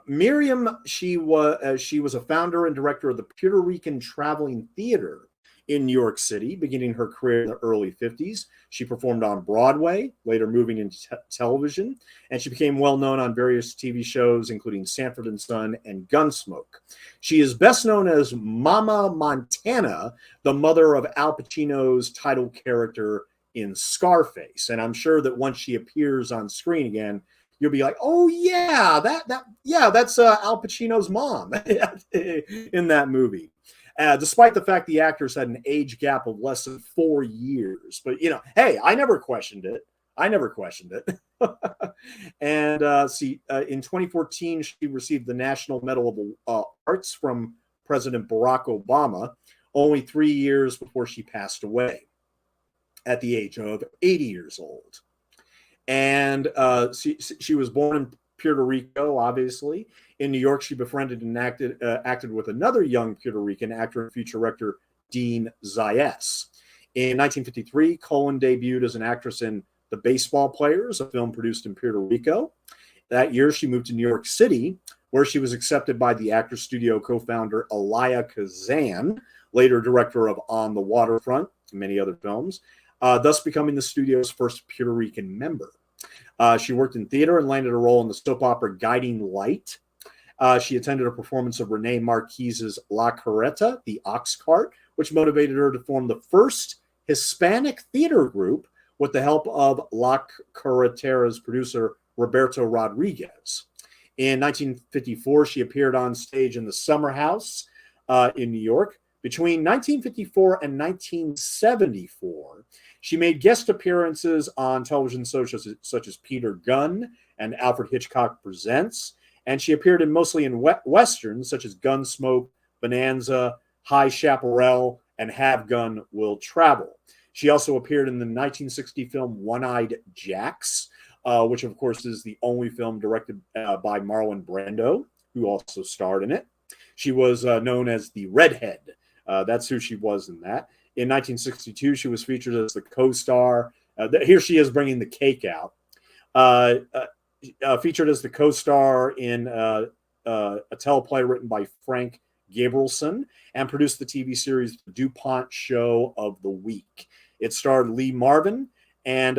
Miriam, she was a founder and director of the Puerto Rican Traveling Theater in New York City, beginning her career in the early 50s. She performed on Broadway, later moving into television, and she became well known on various TV shows, including Sanford and Son and Gunsmoke. She is best known as Mama Montana, the mother of Al Pacino's title character in Scarface. And I'm sure that once she appears on screen again, you'll be like, oh yeah, that's Al Pacino's mom in that movie. Despite the fact the actors had an age gap of less than 4 years. But, hey, I never questioned it. And in 2014, she received the National Medal of Arts from President Barack Obama, only 3 years before she passed away at the age of 80 years old. And she was born in Puerto Rico, obviously. In New York, she befriended and acted with another young Puerto Rican actor and future director, Dean Zayas. In 1953, Cohen debuted as an actress in The Baseball Players, a film produced in Puerto Rico. That year, she moved to New York City, where she was accepted by the Actors Studio co-founder Elia Kazan, later director of On the Waterfront and many other films, thus becoming the studio's first Puerto Rican member. She worked in theater and landed a role in the soap opera Guiding Light. She attended a performance of Rene Marquez's La Carreta, The Ox Cart, which motivated her to form the first Hispanic theater group with the help of La Carreta's producer, Roberto Rodriguez. In 1954, she appeared on stage in the Summer House in New York. Between 1954 and 1974, she made guest appearances on television shows such as Peter Gunn and Alfred Hitchcock Presents, and she appeared mostly in westerns such as Gunsmoke, Bonanza, High Chaparral, and Have Gun Will Travel. She also appeared in the 1960 film One-Eyed Jacks, which of course is the only film directed by Marlon Brando, who also starred in it. She was known as the Redhead. That's who she was in that. In 1962, she was featured as the co-star. Here she is bringing the cake out. Featured as the co-star in a teleplay written by Frank Gabrielson and produced the TV series The DuPont Show of the Week. It starred Lee Marvin and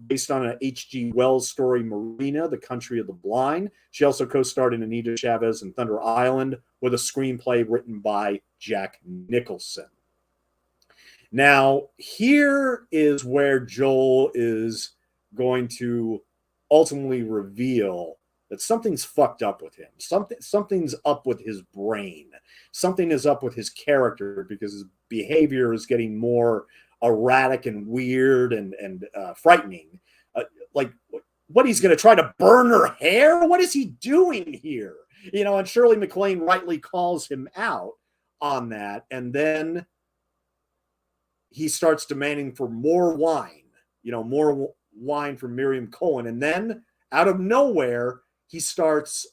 based on an H.G. Wells story, Marina, the Country of the Blind. She also co-starred in Anita Chavez and Thunder Island with a screenplay written by Jack Nicholson. Now, here is where Joel is going to ultimately reveal that something's fucked up with him. Something's up with his brain. Something is up with his character because his behavior is getting more erratic and weird and frightening. Like, what, he's going to try to burn her hair? What is he doing here? You know, and Shirley MacLaine rightly calls him out on that. And then he starts demanding for more wine, more wine from Miriam Cohen. And then out of nowhere, he starts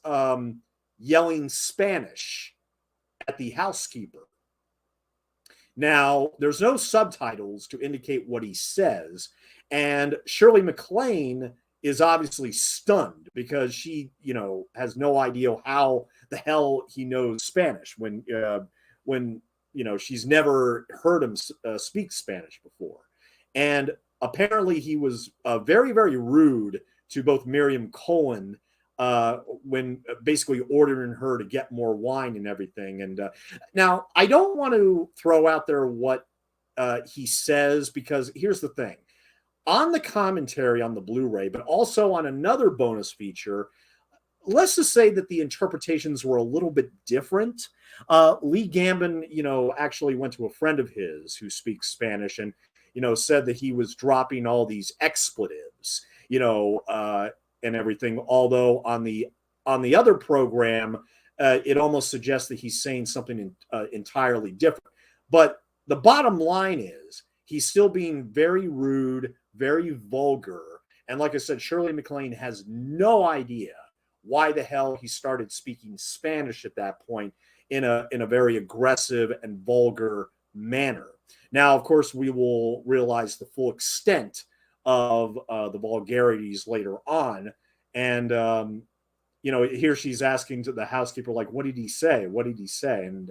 yelling Spanish at the housekeeper. Now, there's no subtitles to indicate what he says. And Shirley MacLaine is obviously stunned because she, has no idea how the hell he knows Spanish when she's never heard him speak Spanish before. And apparently he was very, very rude to both Miriam Cohen when basically ordering her to get more wine and everything. And now I don't want to throw out there what he says, because here's the thing. On the commentary on the Blu-ray, but also on another bonus feature, let's just say that the interpretations were a little bit different. Lee Gambon, actually went to a friend of his who speaks Spanish and, said that he was dropping all these expletives, and everything. Although on the other program, it almost suggests that he's saying something entirely different. But the bottom line is he's still being very rude, very vulgar. And like I said, Shirley MacLaine has no idea why the hell he started speaking Spanish at that point in a very aggressive and vulgar manner. Now, of course, we will realize the full extent of the vulgarities later on. And, here she's asking to the housekeeper, like, what did he say? What did he say? And,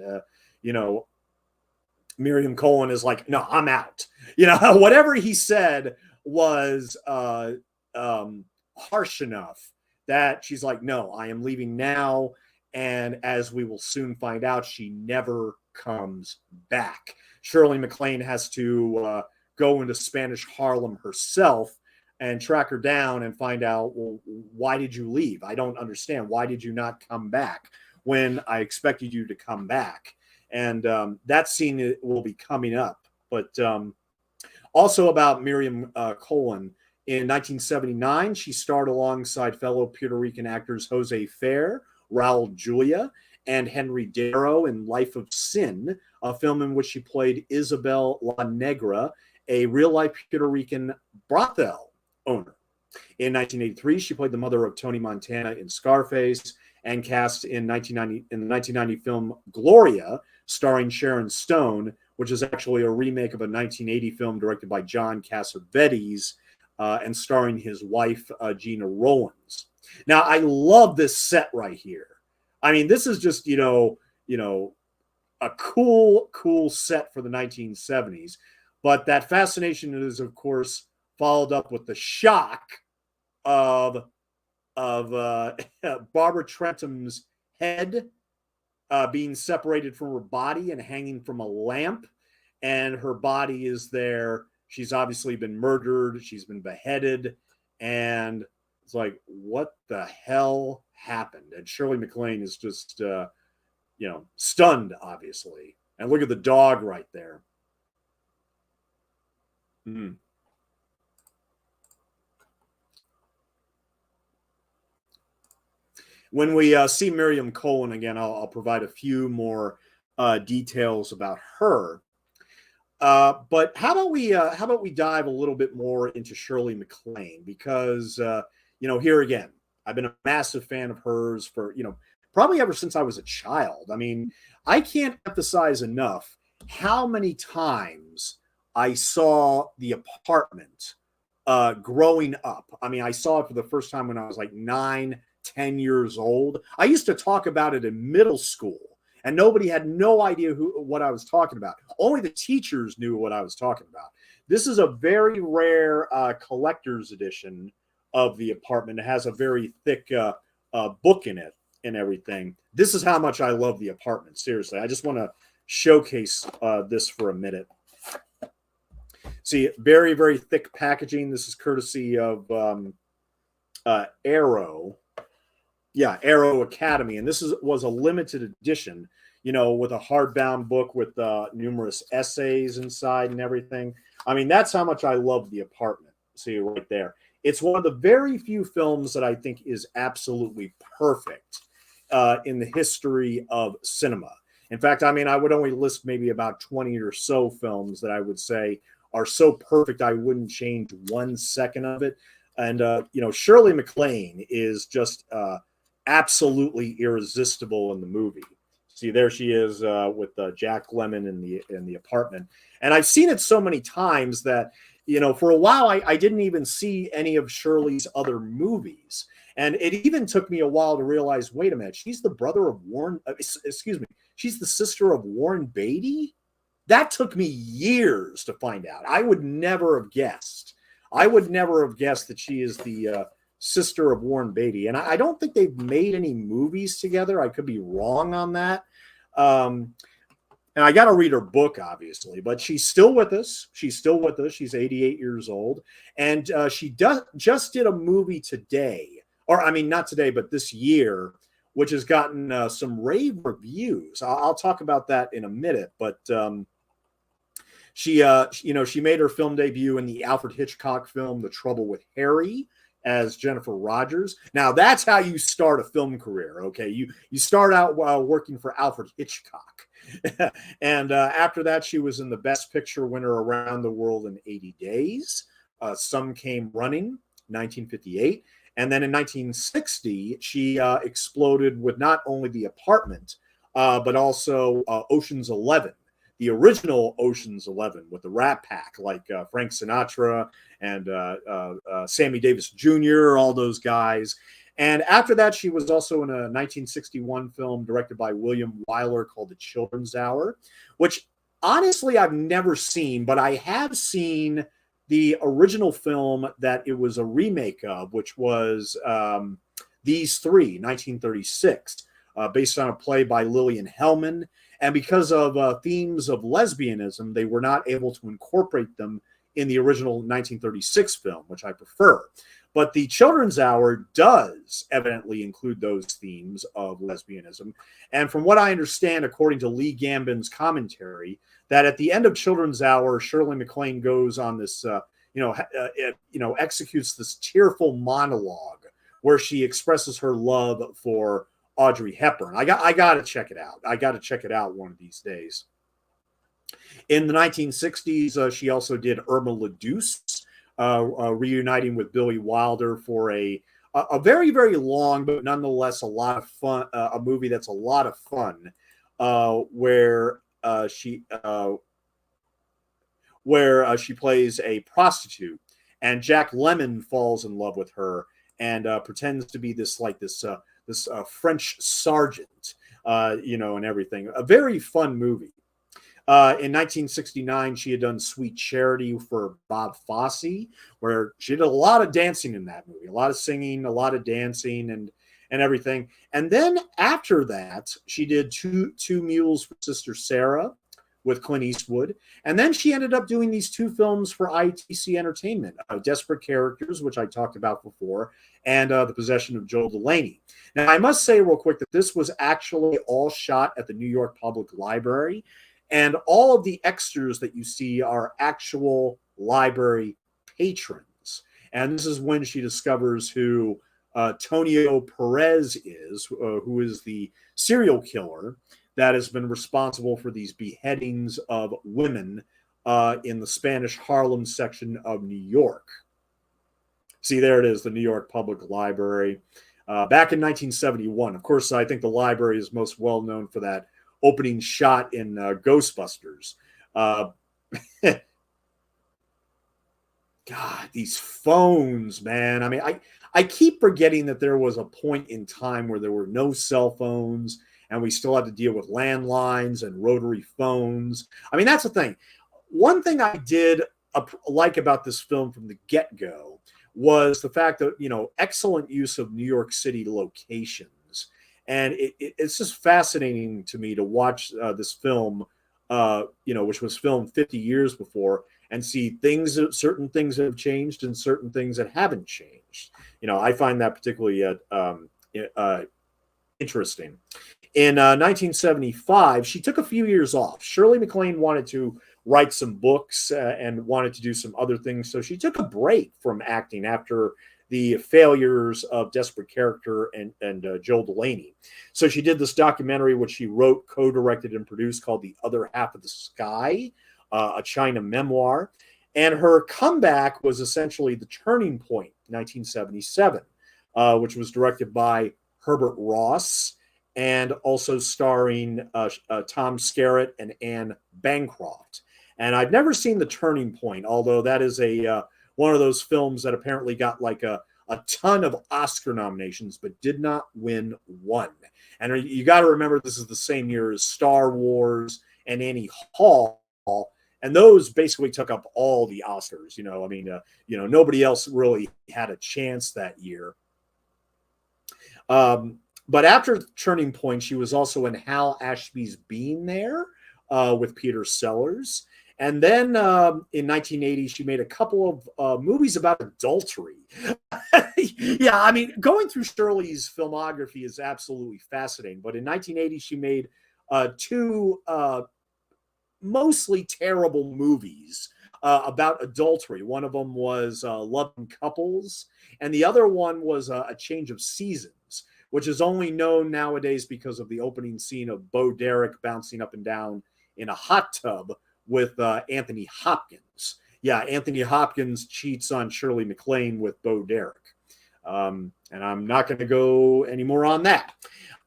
Miriam Cohen is like, no, I'm out. Whatever he said was harsh enough that she's like, no, I am leaving now. And as we will soon find out, she never comes back. Shirley MacLaine has to go into Spanish Harlem herself and track her down and find out, well, why did you leave? I don't understand. Why did you not come back when I expected you to come back? And that scene will be coming up. But also about Miriam Cohen, in 1979, she starred alongside fellow Puerto Rican actors Jose Fer, Raul Julia, and Henry Darrow in Life of Sin, a film in which she played Isabel La Negra, a real-life Puerto Rican brothel owner. In 1983, she played the mother of Tony Montana in Scarface, and cast in the 1990 film Gloria, starring Sharon Stone, which is actually a remake of a 1980 film directed by John Cassavetes and starring his wife, Gina Rowlands. Now, I love this set right here. I mean, this is just, a cool set for the 1970s. But that fascination is, of course, followed up with the shock of Barbara Trentham's head being separated from her body and hanging from a lamp. And her body is there. She's obviously been murdered. She's been beheaded. And it's like, what the hell happened? And Shirley MacLaine is just, stunned, obviously. And look at the dog right there. Mm. When we see Miriam Cohen again, I'll provide a few more details about her. But how about we dive a little bit more into Shirley MacLaine, because here again, I've been a massive fan of hers for probably ever since I was a child. I mean, I can't emphasize enough how many times I saw The Apartment growing up. I mean, I saw it for the first time when I was like 9, 10 years old. I used to talk about it in middle school, and nobody had no idea what I was talking about. Only the teachers knew what I was talking about. This is a very rare collector's edition of The Apartment. It has a very thick book in it and everything. This is how much I love The Apartment. Seriously, I just want to showcase this for a minute. See, very, very thick packaging. This is courtesy of Arrow. Yeah, Arrow Academy. And this was a limited edition, with a hardbound book with numerous essays inside and everything. I mean, that's how much I love The Apartment. See, right there. It's one of the very few films that I think is absolutely perfect in the history of cinema. In fact, I mean, I would only list maybe about 20 or so films that I would say are so perfect I wouldn't change 1 second of it. And, Shirley MacLaine is just absolutely irresistible in the movie. See, there she is with Jack Lemmon in the Apartment. And I've seen it so many times that, for a while, I didn't even see any of Shirley's other movies. And it even took me a while to realize, wait a minute, she's the brother of Warren, excuse me, she's the sister of Warren Beatty? That took me years to find out. I would never have guessed. I would never have guessed that she is the sister of Warren Beatty. And I don't think they've made any movies together. I could be wrong on that. And I got to read her book, obviously, but she's still with us. She's still with us. She's 88 years old. And she just did a movie today, or I mean, not today, but this year, which has gotten some rave reviews. I'll talk about that in a minute, but she made her film debut in the Alfred Hitchcock film, The Trouble with Harry, as Jennifer Rogers. Now, that's how you start a film career, okay? You start out while working for Alfred Hitchcock. And after that, she was in the Best Picture winner Around the World in 80 Days. Some Came Running, 1958. And then in 1960, she exploded with not only The Apartment, but also Ocean's 11. The original Ocean's 11 with the Rat Pack, like Frank Sinatra and Sammy Davis Jr., all those guys. And after that, she was also in a 1961 film directed by William Wyler called The Children's Hour, which honestly I've never seen, but I have seen the original film that it was a remake of, which was These Three, 1936, based on a play by Lillian Hellman. And because of themes of lesbianism, they were not able to incorporate them in the original 1936 film, which I prefer. But The Children's Hour does evidently include those themes of lesbianism. And from what I understand, according to Lee Gambin's commentary, that at the end of Children's Hour, Shirley MacLaine goes on this, executes this tearful monologue where she expresses her love for Audrey Hepburn. I got to check it out. I got to check it out one of these days. In the 1960s, she also did Irma la Douce, reuniting with Billy Wilder for a very, very long, but nonetheless a lot of fun, a movie that's a lot of fun, where she plays a prostitute, and Jack Lemmon falls in love with her and pretends to be this French sergeant, and everything. A very fun movie. In 1969, she had done Sweet Charity for Bob Fosse, where she did a lot of dancing in that movie, a lot of singing, a lot of dancing, and everything. And then after that, she did Two Mules for Sister Sarah with Clint Eastwood. And then she ended up doing these 2 films for ITC Entertainment, Desperate Characters, which I talked about before, and The Possession of Joel Delaney. Now, I must say real quick that this was actually all shot at the New York Public Library, and all of the extras that you see are actual library patrons. And this is when she discovers who Tonio Perez is, who is the serial killer that has been responsible for these beheadings of women in the Spanish Harlem section of New York. See, there it is, the New York Public Library. Back in 1971. Of course, I think the library is most well known for that opening shot in Ghostbusters. God, these phones, man. I mean, I keep forgetting that there was a point in time where there were no cell phones and we still had to deal with landlines and rotary phones. I mean, that's the thing. One thing I did like about this film from the get-go was the fact that, excellent use of New York City locations. And it's just fascinating to me to watch this film, which was filmed 50 years before, and see certain things that have changed and certain things that haven't changed. I find that particularly interesting. In 1975, she took a few years off. Shirley MacLaine wanted to write some books and wanted to do some other things. So she took a break from acting after the failures of Desperate Character and Joel Delaney. So she did this documentary, which she wrote, co-directed, and produced, called The Other Half of the Sky, a China memoir. And her comeback was essentially The Turning Point, 1977, which was directed by Herbert Ross and also starring Tom Skerritt and Anne Bancroft. And I've never seen The Turning Point, although that is one of those films that apparently got like a ton of Oscar nominations, but did not win one. And you got to remember, this is the same year as Star Wars and Annie Hall, and those basically took up all the Oscars. Nobody else really had a chance that year. But after Turning Point, she was also in Hal Ashby's Being There with Peter Sellers. And then in 1980, she made a couple of movies about adultery. Yeah, I mean, going through Shirley's filmography is absolutely fascinating. But in 1980, she made two mostly terrible movies about adultery. One of them was Loving Couples, and the other one was A Change of Seasons, which is only known nowadays because of the opening scene of Bo Derek bouncing up and down in a hot tub with Anthony Hopkins. Yeah, Anthony Hopkins cheats on Shirley MacLaine with Bo Derek. And I'm not going to go any more on that.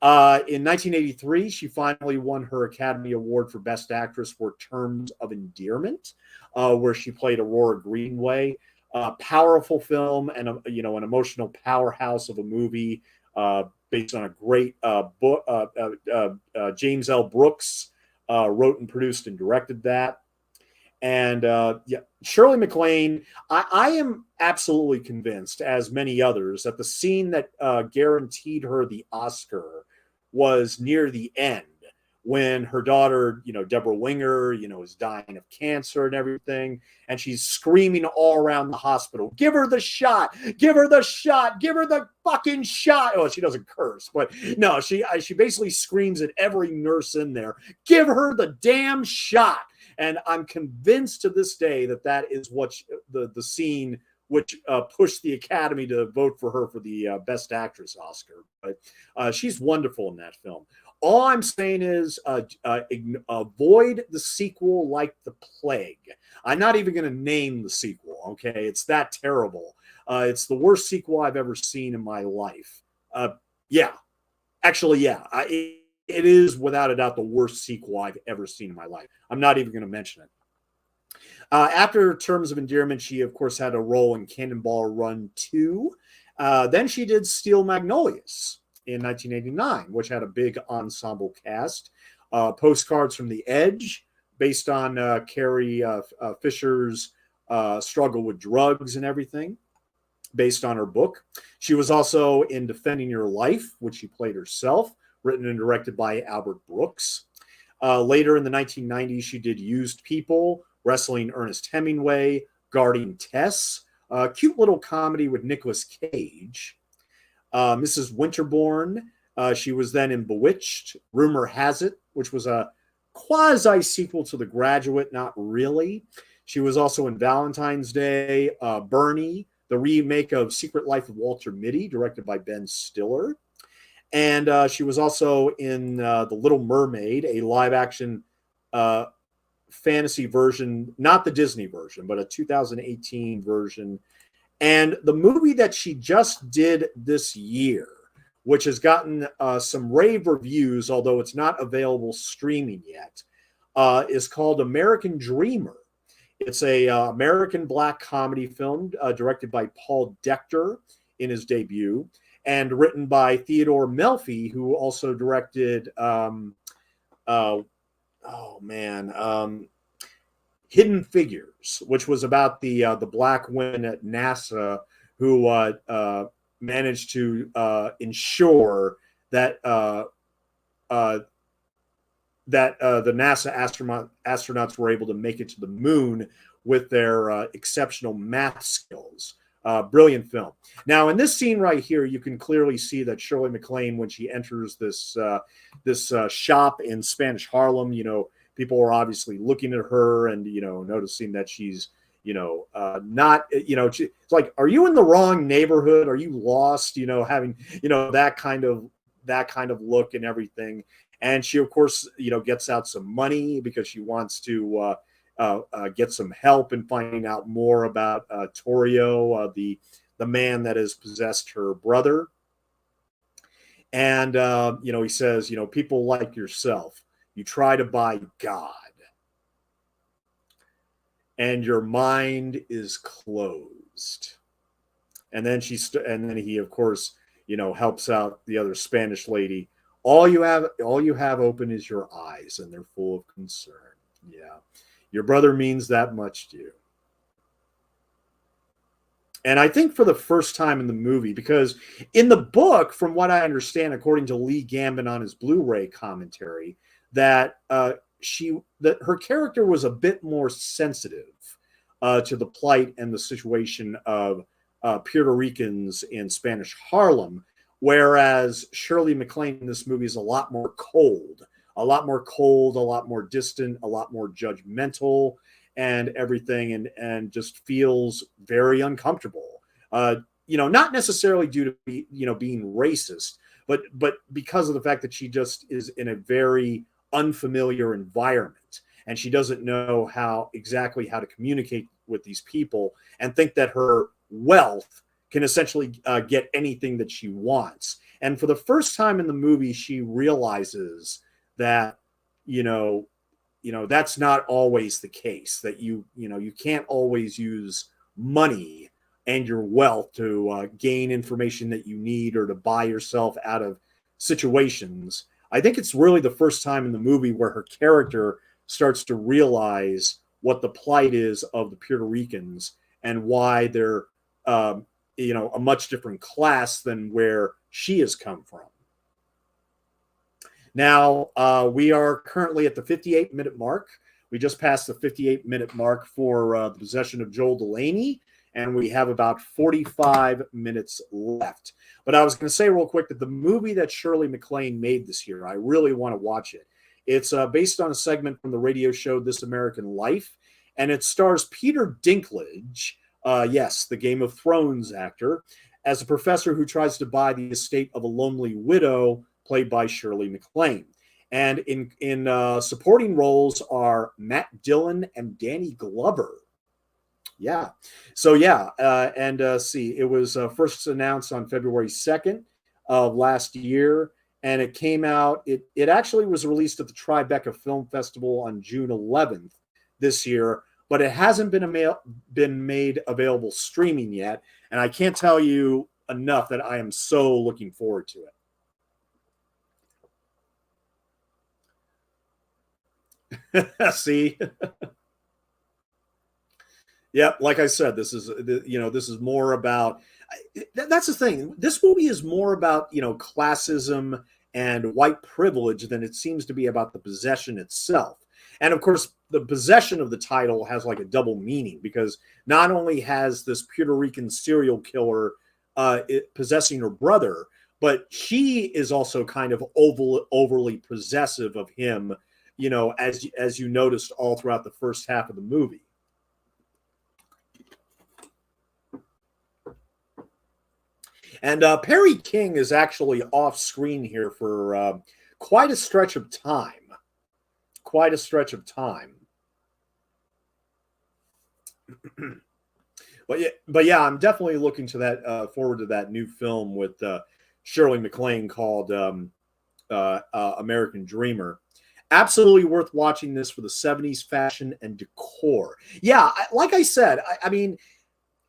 In 1983, she finally won her Academy Award for Best Actress for Terms of Endearment, where she played Aurora Greenway. Powerful film and an emotional powerhouse of a movie based on a great book. James L. Brooks wrote and produced and directed that. And Shirley MacLaine, I am absolutely convinced, as many others, that the scene that guaranteed her the Oscar was near the end, when her daughter, Deborah Winger, is dying of cancer and everything. And she's screaming all around the hospital, give her the shot, give her the shot, give her the fucking shot. Oh, she doesn't curse, but no, she basically screams at every nurse in there, give her the damn shot. And I'm convinced to this day that is what the scene which pushed the Academy to vote for her for the Best Actress Oscar. But she's wonderful in that film. All I'm saying is avoid the sequel like the plague. I'm not even going to name the sequel, okay? It's that terrible. It's the worst sequel I've ever seen in my life. Yeah. Actually, yeah. It is without a doubt the worst sequel I've ever seen in my life. I'm not even going to mention it. After Terms of Endearment, she, of course, had a role in Cannonball Run 2. Then she did Steel Magnolias in 1989, which had a big ensemble cast. Postcards from the Edge, based on Carrie Fisher's struggle with drugs and everything, based on her book. She was also in Defending Your Life, which she played herself, written and directed by Albert Brooks. Later in the 1990s, she did Used People, Wrestling Ernest Hemingway, Guarding Tess, a cute little comedy with Nicolas Cage. Mrs. Winterbourne, she was then in Bewitched, Rumor Has It, which was a quasi-sequel to The Graduate, not really. She was also in Valentine's Day, Bernie, the remake of Secret Life of Walter Mitty, directed by Ben Stiller. And she was also in The Little Mermaid, a live-action fantasy version, not the Disney version, but a 2018 version. And the movie that she just did this year, which has gotten some rave reviews, although it's not available streaming yet, is called American Dreamer. It's a American black comedy film directed by Paul Dector in his debut, and written by Theodore Melfi, who also directed Hidden Figures, which was about the black women at NASA who managed to ensure that the NASA astronauts were able to make it to the moon with their exceptional math skills. Brilliant film. Now, in this scene right here, you can clearly see that Shirley MacLaine, when she enters this shop in Spanish Harlem, people are obviously looking at her and noticing that she's not it's like, are you in the wrong neighborhood? Are you lost? Having that kind of look and everything. And she, of course, gets out some money because she wants to get some help in finding out more about Torrio, the man that has possessed her brother. And he says, people like yourself, you try to buy God, and your mind is closed. And then he, of course, helps out the other Spanish lady. All you have open is your eyes, and they're full of concern. Yeah. Your brother means that much to you. And I think for the first time in the movie, because in the book, from what I understand, according to Lee Gambin on his Blu-ray commentary, that her character was a bit more sensitive to the plight and the situation of Puerto Ricans in Spanish Harlem, whereas Shirley MacLaine in this movie is a lot more cold, a lot more distant, a lot more judgmental and everything, and just feels very uncomfortable. Not necessarily due to being racist, but because of the fact that she just is in a very unfamiliar environment, and she doesn't know exactly how to communicate with these people, and think that her wealth can essentially get anything that she wants. And for the first time in the movie, she realizes that that's not always the case, that you can't always use money and your wealth to gain information that you need or to buy yourself out of situations. I think it's really the first time in the movie where her character starts to realize what the plight is of the Puerto Ricans and why they're a much different class than where she has come from. Now, we are currently at the 58-minute mark. We just passed the 58-minute mark for the possession of Joel Delaney, and we have about 45 minutes left. But I was going to say real quick that the movie that Shirley MacLaine made this year, I really want to watch it. It's based on a segment from the radio show This American Life, and it stars Peter Dinklage, yes, the Game of Thrones actor, as a professor who tries to buy the estate of a lonely widow, played by Shirley MacLaine. And in supporting roles are Matt Dillon and Danny Glover. Yeah. So, yeah. It was first announced on February 2nd of last year. And it came out, it actually was released at the Tribeca Film Festival on June 11th this year, but it hasn't been made available streaming yet. And I can't tell you enough that I am so looking forward to it. See? Yep, like I said, this is more about, that's the thing. This movie is more about, classism and white privilege than it seems to be about the possession itself. And of course, the possession of the title has like a double meaning, because not only has this Puerto Rican serial killer possessing her brother, but she is also kind of overly possessive of him, as you noticed all throughout the first half of the movie. And Perry King is actually off screen here for quite a stretch of time. But yeah, I'm definitely looking to that forward to that new film with Shirley MacLaine called American Dreamer. Absolutely worth watching this for the 70s fashion and decor. Yeah, like I said, I mean,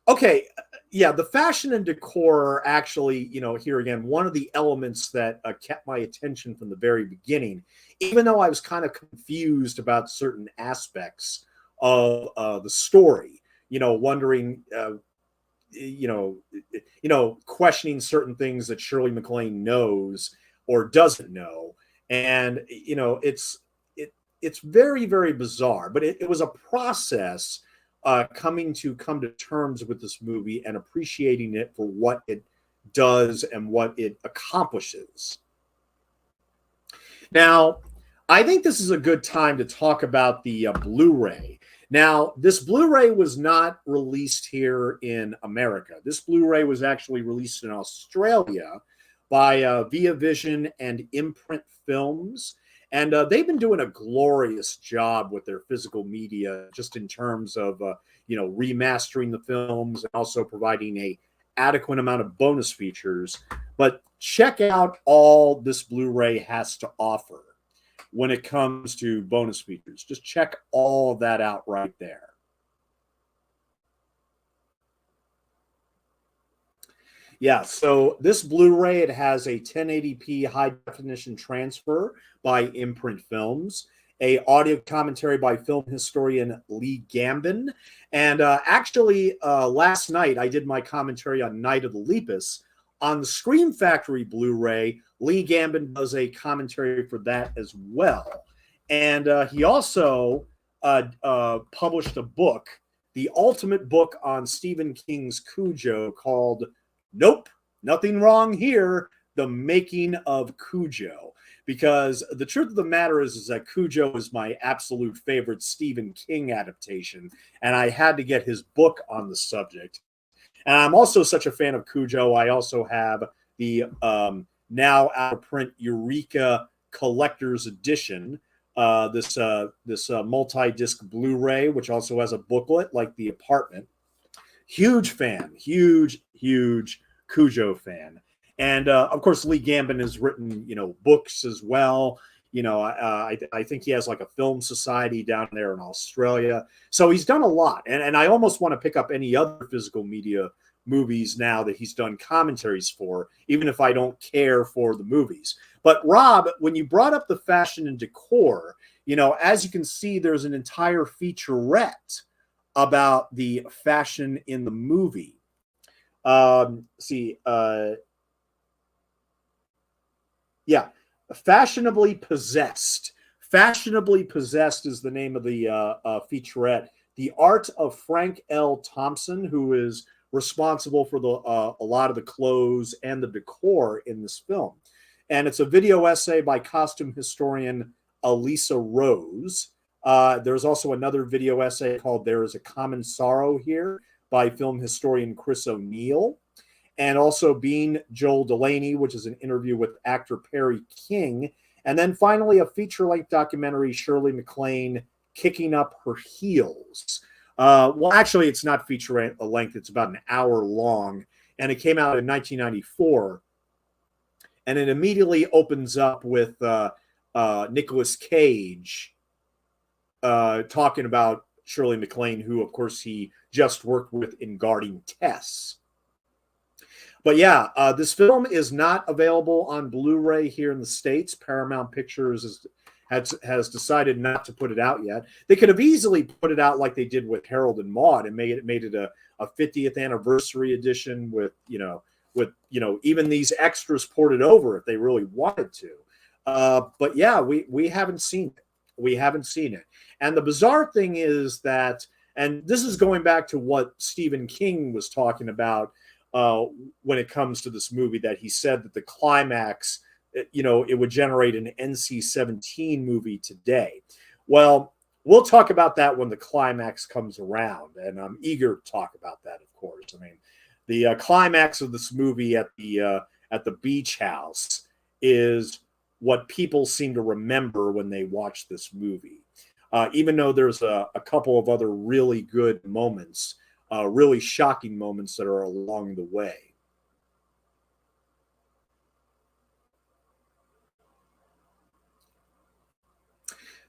okay, yeah, the fashion and decor are actually, here again, one of the elements that kept my attention from the very beginning, even though I was kind of confused about certain aspects of the story, wondering, you know, questioning certain things that Shirley MacLaine knows or doesn't know, and it's very very bizarre. But it was a process come to terms with this movie and appreciating it for what it does and what it accomplishes. Now, I think this is a good time to talk about the Blu-ray. Now, this Blu-ray was not released here in America. This Blu-ray was actually released in Australia by Via Vision and Imprint Films. And they've been doing a glorious job with their physical media, just in terms of remastering the films and also providing a adequate amount of bonus features. But check out all this Blu-ray has to offer when it comes to bonus features. Just check all of that out right there. Yeah, so this Blu-ray, it has a 1080p high definition transfer by Imprint Films, a audio commentary by film historian Lee Gambin, and actually last night I did my commentary on Night of the Lepus. On the Scream Factory Blu-ray, Lee Gambin does a commentary for that as well, and he also published a book, the ultimate book on Stephen King's Cujo, called Nope, Nothing Wrong Here, The Making of Cujo. Because the truth of the matter is that Cujo is my absolute favorite Stephen King adaptation, and I had to get his book on the subject. And I'm also such a fan of Cujo, I also have the now out of print Eureka Collector's Edition, this multi-disc Blu-ray, which also has a booklet like The Apartment. Huge fan, huge Cujo fan. And of course, Lee Gambin has written, books as well. I think he has like a film society down there in Australia. So he's done a lot. And I almost want to pick up any other physical media movies now that he's done commentaries for, even if I don't care for the movies. But Rob, when you brought up the fashion and decor, as you can see, there's an entire featurette about the fashion in the movie. Yeah, Fashionably Possessed. Fashionably Possessed is the name of the featurette. The art of Frank L. Thompson, who is responsible for a lot of the clothes and the decor in this film. And it's a video essay by costume historian Elisa Rose. There's also another video essay called There is a Common Sorrow Here by film historian Chris O'Neill. And also Being Joel Delaney, which is an interview with actor Perry King. And then finally, a feature-length documentary, Shirley MacLaine, Kicking Up Her Heels. Well, actually, it's not feature-length. It's about an hour long. And it came out in 1994. And it immediately opens up with Nicolas Cage talking about Shirley MacLaine, who, of course, he just worked with in Guarding Tess. But yeah, this film is not available on Blu-ray here in the States. Paramount Pictures has decided not to put it out yet. They could have easily put it out like they did with Harold and Maude and made it a 50th anniversary edition with even these extras ported over if they really wanted to. But yeah, we haven't seen it. We haven't seen it. And the bizarre thing is that, and this is going back to what Stephen King was talking about when it comes to this movie, that he said that the climax, it would generate an NC-17 movie today. Well, we'll talk about that when the climax comes around, and I'm eager to talk about that, of course. I mean, the climax of this movie at the beach house is what people seem to remember when they watch this movie. even though there's a couple of other really good moments, really shocking moments that are along the way.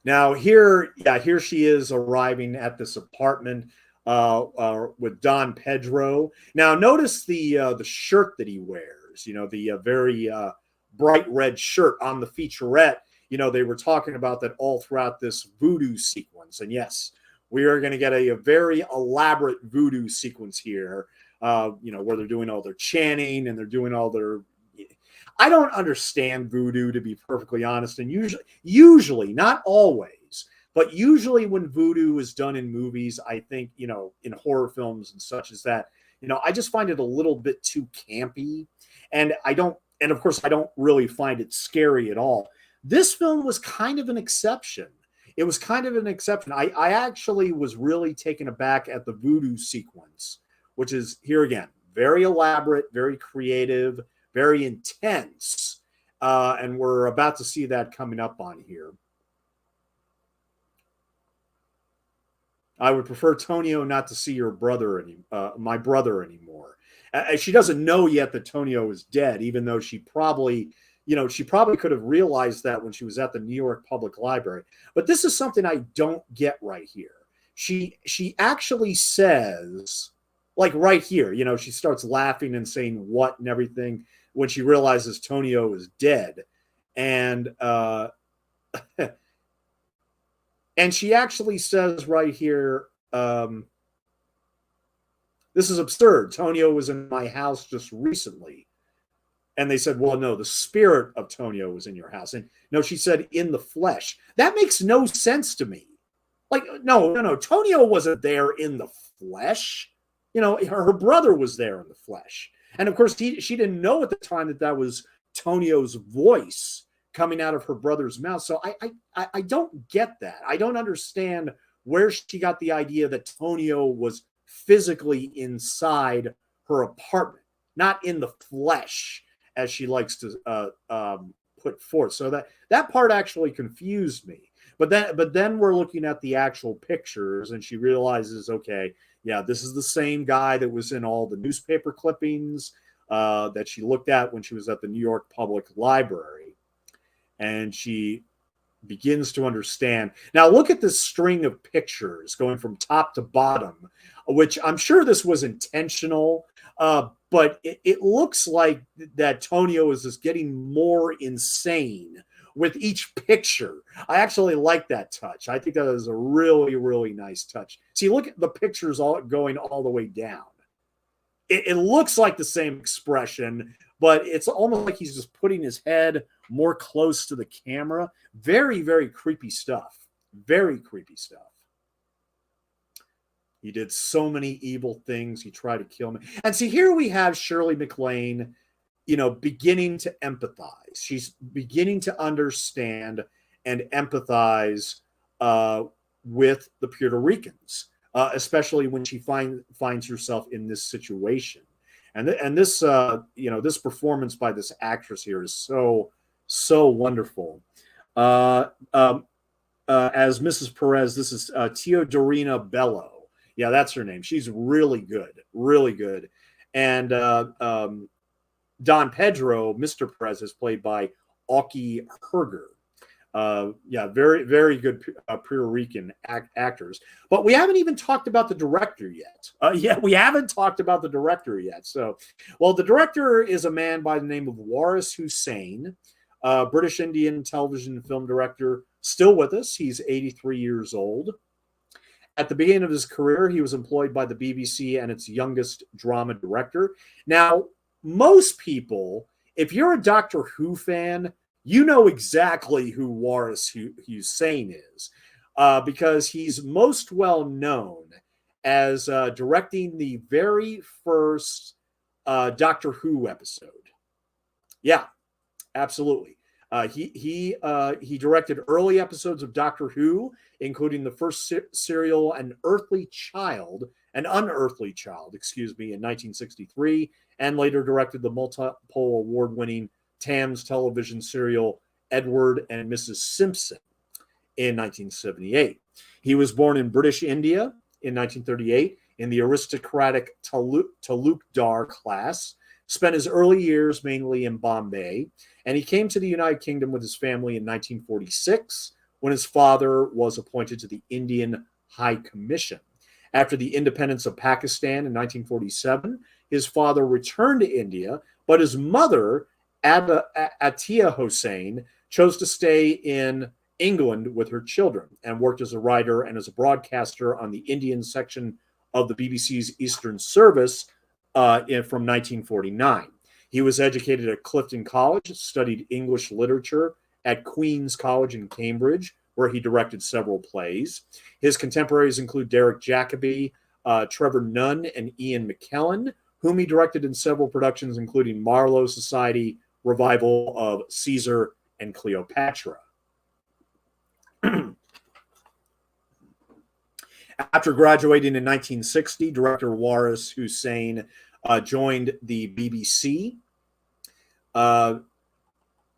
Now here she is arriving at this apartment with Don Pedro. Now notice the shirt that he wears. You know, the very bright red shirt on the featurette. You know, they were talking about that all throughout this voodoo sequence, and yes, we are going to get a very elaborate voodoo sequence here. You know, where they're doing all their chanting and they're doing all their. I don't understand voodoo, to be perfectly honest, and usually, not always, but usually when voodoo is done in movies, I think, you know, in horror films and such as that, you know, I just find it a little bit too campy, and of course, I don't really find it scary at all. This film was kind of an exception. It was kind of an exception. I actually was really taken aback at the voodoo sequence, which is, here again, very elaborate, very creative, very intense, and we're about to see that coming up on here. I would prefer Tonio not to see your brother my brother anymore. She doesn't know yet that Tonio is dead, even though she probably could have realized that when she was at the New York Public Library. But this is something I don't get right here. She actually says, like right here, you know, she starts laughing and saying what and everything when she realizes Tonio is dead. And and she actually says right here, this is absurd. Tonio was in my house just recently. And they said, well, no, the spirit of Tonio was in your house. And no, she said, in the flesh. That makes no sense to me. Like, no. Tonio wasn't there in the flesh. You know, her brother was there in the flesh. And of course, she didn't know at the time that was Tonio's voice coming out of her brother's mouth. So I don't get that. I don't understand where she got the idea that Tonio was physically inside her apartment, not in the flesh, as she likes to put forth. So that part actually confused me. But then we're looking at the actual pictures, and she realizes, okay, yeah, this is the same guy that was in all the newspaper clippings that she looked at when she was at the New York Public Library. And she begins to understand. Now, look at this string of pictures going from top to bottom, which I'm sure this was intentional, but it looks like that Tonio is just getting more insane with each picture. I actually like that touch. I think that is a really, really nice touch. See, look at the pictures all going all the way down. It looks like the same expression, but it's almost like he's just putting his head more close to the camera. Very, very creepy stuff. Very creepy stuff. He did so many evil things. He tried to kill me. And see, here we have Shirley MacLaine, you know, beginning to empathize. She's beginning to understand and empathize with the Puerto Ricans, especially when she finds herself in this situation. And this, you know, this performance by this actress here is so wonderful. As Mrs. Perez, this is Teodorina Bello. Yeah, that's her name. She's really good, really good. And Don Pedro, Mr. Perez, is played by Aukie Herger. Yeah, very, very good Puerto Rican actors. But we haven't even talked about the director yet. Yeah, we haven't talked about the director yet. So, well, the director is a man by the name of Waris Hussein, British Indian television and film director, still with us. He's 83 years old. At the beginning of his career, he was employed by the BBC and its youngest drama director. Now, most people, if you're a Doctor Who fan, you know exactly who Waris Hussein is, because he's most well known as directing the very first Doctor Who episode. Yeah, absolutely. He directed early episodes of Doctor Who, including the first serial, An Unearthly Child, in 1963, and later directed the multiple award-winning Thames television serial Edward and Mrs. Simpson in 1978. He was born in British India in 1938 in the aristocratic Talukdar class, spent his early years mainly in Bombay, and he came to the United Kingdom with his family in 1946 when his father was appointed to the Indian High Commission. After the independence of Pakistan in 1947, his father returned to India, but his mother, Atiya Hussein, chose to stay in England with her children and worked as a writer and as a broadcaster on the Indian section of the BBC's Eastern Service from 1949. He was educated at Clifton College, studied English literature at Queen's College in Cambridge, where he directed several plays. His contemporaries include Derek Jacobi, Trevor Nunn, and Ian McKellen, whom he directed in several productions, including Marlowe Society, revival of Caesar and Cleopatra. After graduating in 1960, director Waris Hussein joined the BBC.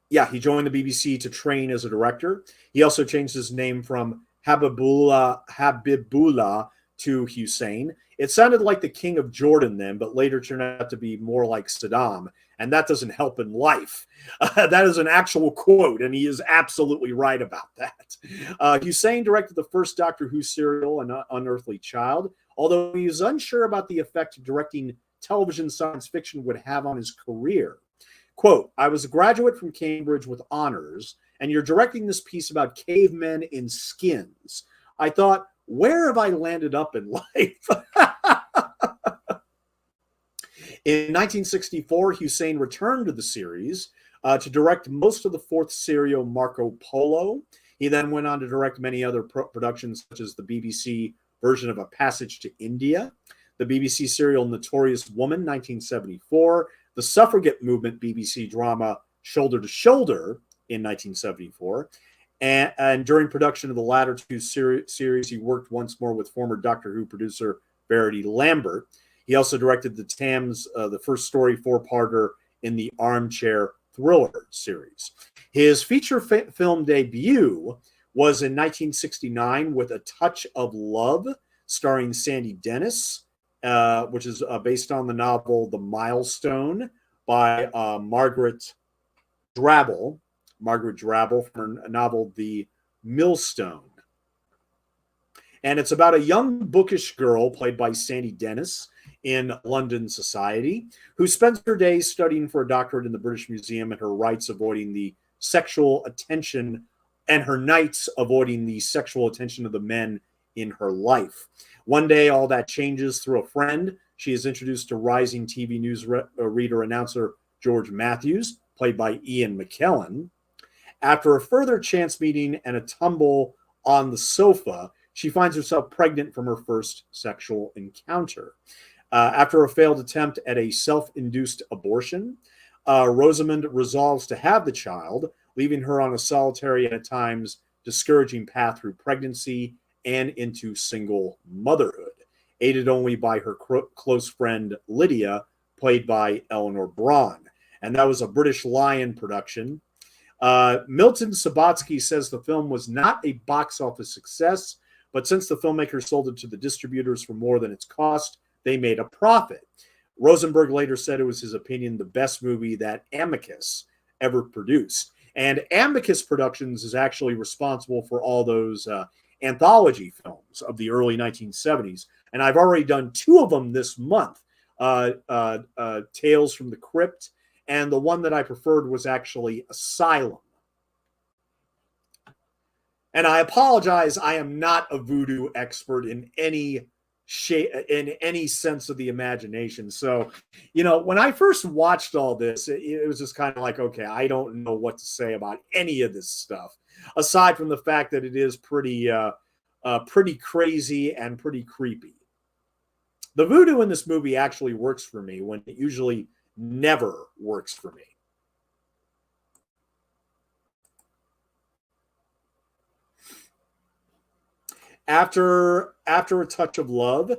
He joined the BBC to train as a director. He also changed his name from Habibullah to Hussein. It sounded like the King of Jordan then, but later turned out to be more like Saddam, and that doesn't help in life. That is an actual quote, and he is absolutely right about that. Hussein directed the first Doctor Who serial, An Unearthly Child, although he was unsure about the effect directing television science fiction would have on his career. Quote, I was a graduate from Cambridge with honors, and you're directing this piece about cavemen in skins. I thought, where have I landed up in life? In 1964, Hussein returned to the series to direct most of the fourth serial, Marco Polo. He then went on to direct many other productions, such as the BBC version of A Passage to India, the BBC serial Notorious Woman, 1974, the suffragette movement BBC drama Shoulder to Shoulder in 1974. And during production of the latter two series, he worked once more with former Doctor Who producer Verity Lambert. He also directed the first story four-parter in the Armchair Thriller series. His feature film debut was in 1969 with A Touch of Love, starring Sandy Dennis, which is based on the novel The Milestone by Margaret Drabble from her novel The Millstone. And it's about a young bookish girl played by Sandy Dennis in London society who spends her days studying for a doctorate in the British Museum and her nights avoiding the sexual attention of the men in her life. One day, all that changes through a friend. She is introduced to rising TV news reader announcer George Matthews, played by Ian McKellen. After a further chance meeting and a tumble on the sofa, she finds herself pregnant from her first sexual encounter. After a failed attempt at a self-induced abortion, Rosamund resolves to have the child, leaving her on a solitary and at times discouraging path through pregnancy and into single motherhood, aided only by her close friend Lydia, played by Eleanor Braun. And that was a British Lion production. Milton Subotsky says the film was not a box office success, but since the filmmaker sold it to the distributors for more than its cost, they made a profit. Rosenberg later said it was his opinion the best movie that Amicus ever produced. And Amicus Productions is actually responsible for all those anthology films of the early 1970s. And I've already done two of them this month, Tales from the Crypt, and the one that I preferred was actually Asylum. And I apologize, I am not a voodoo expert in any sense of the imagination. So, when I first watched all this, it was just kind of like, okay, I don't know what to say about any of this stuff, aside from the fact that it is pretty crazy and pretty creepy. The voodoo in this movie actually works for me when it usually never works for me. After A Touch of Love,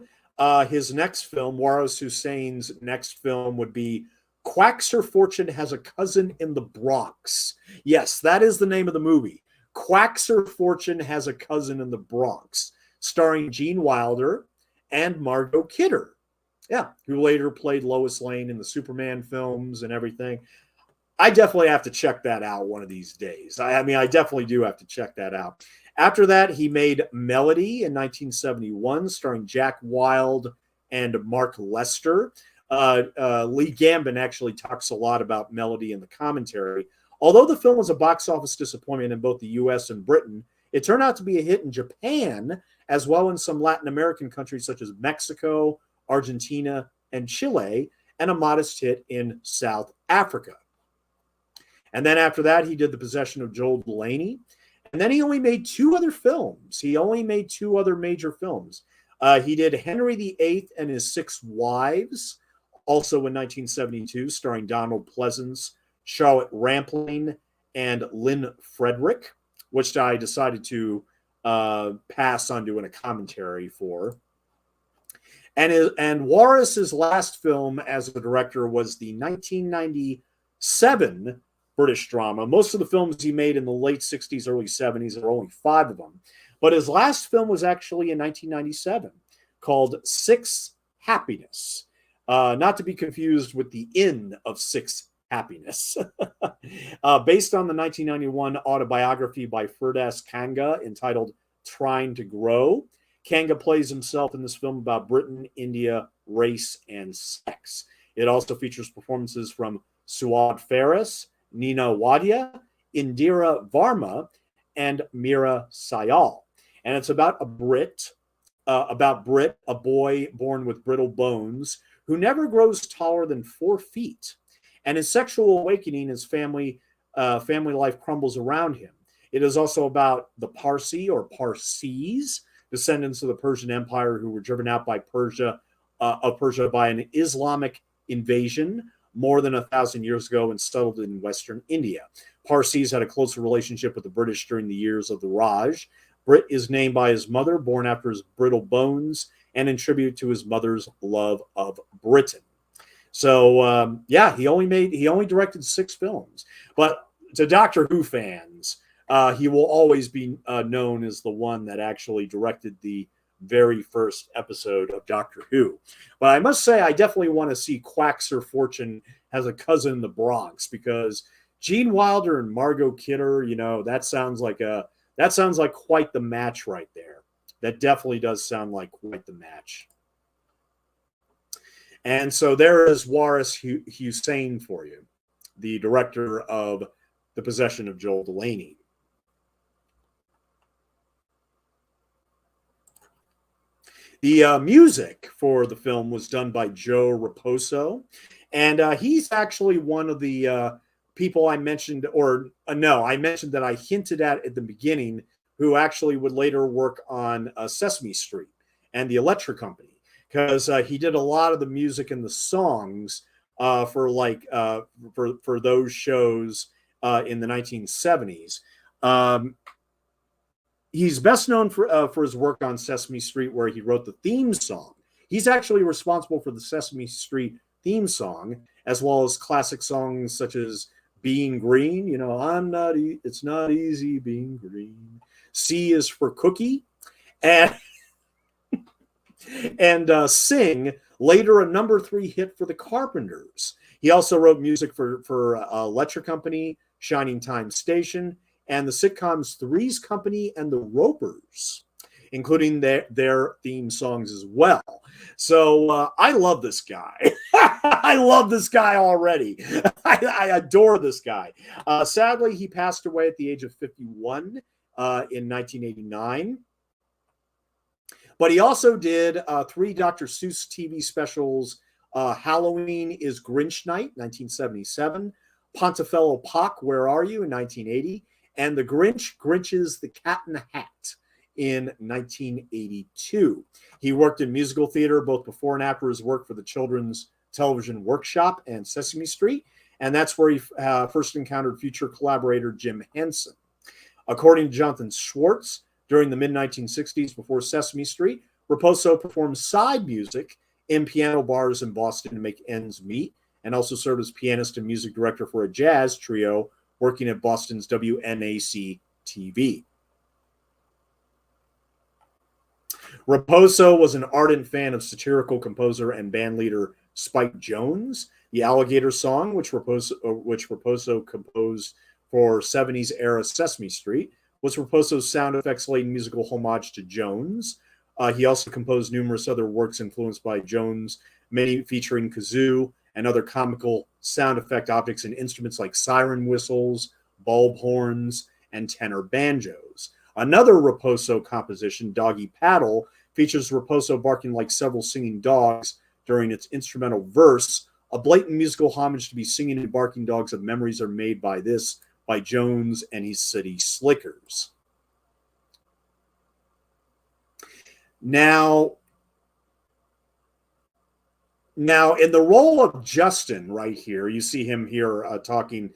his next film, Waris Hussein's next film, would be Quacks Her Fortune Has a Cousin in the Bronx. Yes, that is the name of the movie. Quaxer Fortune Has a Cousin in the Bronx, starring Gene Wilder and Margot Kidder. Yeah, who later played Lois Lane in the Superman films and everything. I definitely have to check that out one of these days. I mean, I definitely do have to check that out. After that, he made Melody in 1971, starring Jack Wilde and Mark Lester. Lee Gambin actually talks a lot about Melody in the commentary. Although the film was a box office disappointment in both the U.S. and Britain, it turned out to be a hit in Japan, as well in some Latin American countries such as Mexico, Argentina, and Chile, and a modest hit in South Africa. And then after that, he did The Possession of Joel Delaney. And then he only made 2 other films. He only made 2 other major films. He did Henry VIII and His 6 Wives, also in 1972, starring Donald Pleasance, Charlotte Rampling, and Lynn Frederick, which I decided to pass on doing a commentary for. And Waris's last film as a director was the 1997 British drama. Most of the films he made in the late 60s, early 70s, there are only 5 of them. But his last film was actually in 1997 called Six Happiness. Not to be confused with the Inn of Six Happiness. Based on the 1991 autobiography by Firdaus Kanga entitled Trying to Grow. Kanga plays himself in this film about Britain, India, race, and sex. It also features performances from Suad Faris, Nina Wadia, Indira Varma, and Mira Sayal. And it's about Brit, a boy born with brittle bones who never grows taller than 4 feet. And his sexual awakening, his family life crumbles around him. It is also about the Parsi or Parsis, descendants of the Persian Empire who were driven out by Persia by an Islamic invasion more than 1,000 years ago and settled in Western India. Parsis had a closer relationship with the British during the years of the Raj. Brit is named by his mother, born after his brittle bones, and in tribute to his mother's love of Britain. So he only directed 6 films, but to Doctor Who fans, he will always be known as the one that actually directed the very first episode of Doctor Who. But I must say, I definitely want to see Quaxer Fortune Has a Cousin in the Bronx, because Gene Wilder and Margot Kidder, that sounds like quite the match right there. That definitely does sound like quite the match. And so there is Waris Hussein for you, the director of The Possession of Joel Delaney. The music for the film was done by Joe Raposo, and he's actually one of the people I mentioned, I mentioned that I hinted at the beginning, who actually would later work on Sesame Street and the Electric Company, because he did a lot of the music and the songs for those shows in the 1970s. He's best known for his work on Sesame Street, where he wrote the theme song. He's actually responsible for the Sesame Street theme song, as well as classic songs such as Being Green. It's not easy being green. C is for Cookie. And Sing, later a number 3 hit for the Carpenters. He also wrote music for Electric Company, Shining Time Station, and the sitcoms Three's Company and The Ropers, including their theme songs as well. So I love this guy. I love this guy already. I adore this guy. Sadly, he passed away at the age of 51 in 1989. But he also did 3 Dr. Seuss TV specials. Halloween is Grinch Night, 1977. Pontefello Pock, Where Are You, in 1980. And The Grinch's The Cat in the Hat in 1982. He worked in musical theater both before and after his work for the Children's Television Workshop and Sesame Street, and that's where he first encountered future collaborator Jim Henson. According to Jonathan Schwartz, during the mid-1960s before Sesame Street, Raposo performed side music in piano bars in Boston to make ends meet, and also served as pianist and music director for a jazz trio working at Boston's WNAC TV. Raposo was an ardent fan of satirical composer and bandleader Spike Jones. The Alligator Song, which Raposo composed for 70s era Sesame Street, was Raposo's sound effects-laden musical homage to Jones. He also composed numerous other works influenced by Jones, many featuring kazoo and other comical sound effect objects and instruments like siren whistles, bulb horns, and tenor banjos. Another Raposo composition, Doggy Paddle, features Raposo barking like several singing dogs during its instrumental verse. A blatant musical homage to be singing and barking dogs of memories are made by Jones and his city slickers. Now, in the role of Justin right here, you see him here talking.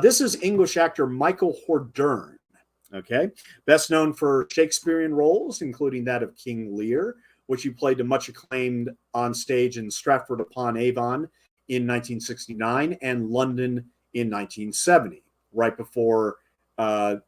This is English actor Michael Hordern. Okay, best known for Shakespearean roles, including that of King Lear, which he played to much acclaimed on stage in Stratford-upon-Avon in 1969 and London in 1970, right before the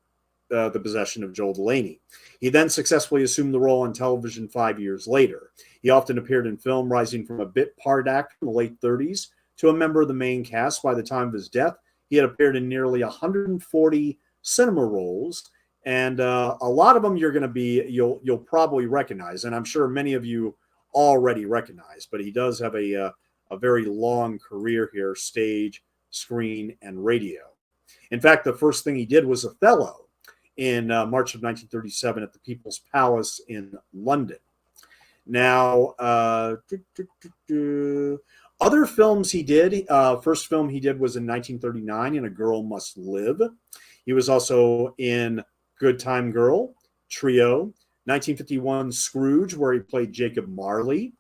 possession of Joel Delaney. He then successfully assumed the role on television 5 years later. He often appeared in film, rising from a bit part actor in the late 30s to a member of the main cast. By the time of his death, he had appeared in nearly 140 cinema roles, and a lot of them you'll probably recognize, and I'm sure many of you already recognize. But he does have a very long career here: stage, screen, and radio. In fact, the first thing he did was Othello in March of 1937 at the People's Palace in London. Now, other films he did, first film he did was in 1939 in A Girl Must Live. He was also in Good Time Girl, Trio, 1951 Scrooge, where he played Jacob Marley.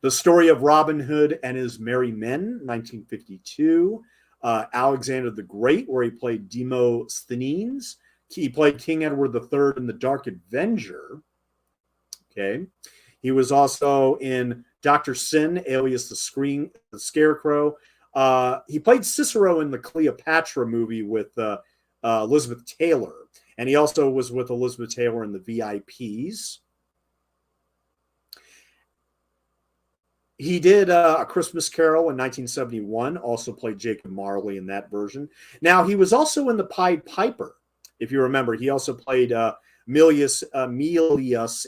The Story of Robin Hood and His Merry Men, 1952. Alexander the Great, where he played Demosthenes. He played King Edward III in The Dark Avenger. Okay. He was also in Dr. Sin, alias the Scarecrow. He played Cicero in the Cleopatra movie with Elizabeth Taylor. And he also was with Elizabeth Taylor in The VIPs. He did A Christmas Carol in 1971, also played Jacob Marley in that version. Now, he was also in The Pied Piper, if you remember. He also played Milius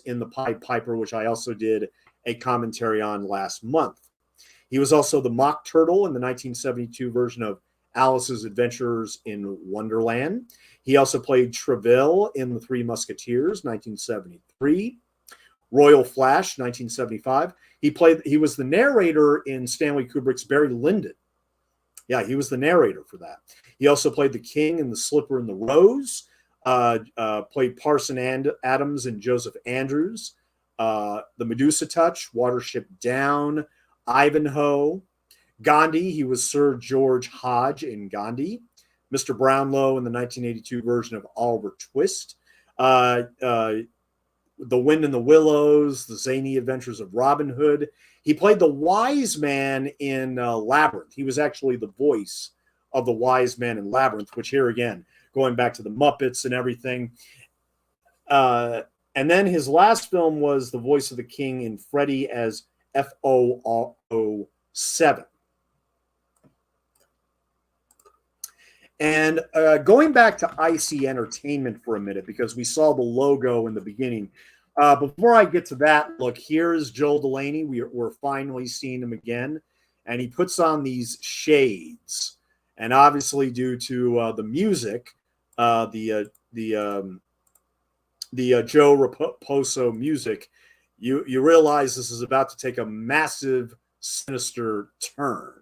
in The Pied Piper, which I also did a commentary on last month. He was also the Mock Turtle in the 1972 version of Alice's Adventures in Wonderland. He also played Treville in The Three Musketeers, 1973. Royal Flash, 1975. He was the narrator in Stanley Kubrick's Barry Lyndon. Yeah, he was the narrator for that. He also played the King in The Slipper and the Rose. Played Parson Adams and Joseph Andrews. The Medusa Touch, Watership Down, Ivanhoe. Gandhi, he was Sir George Hodge in Gandhi. Mr. Brownlow in the 1982 version of Oliver Twist. The Wind in the Willows, The Zany Adventures of Robin Hood. He played the wise man in Labyrinth. He was actually the voice of the wise man in Labyrinth, which here again, going back to the Muppets and everything. And then his last film was the voice of the king in Freddy as F007. And going back to IC Entertainment for a minute, because we saw the logo in the beginning. Before I get to that, look, here's Joel Delaney. We're finally seeing him again. And he puts on these shades. And obviously due to the music, the Joe Raposo music, you realize this is about to take a massive, sinister turn.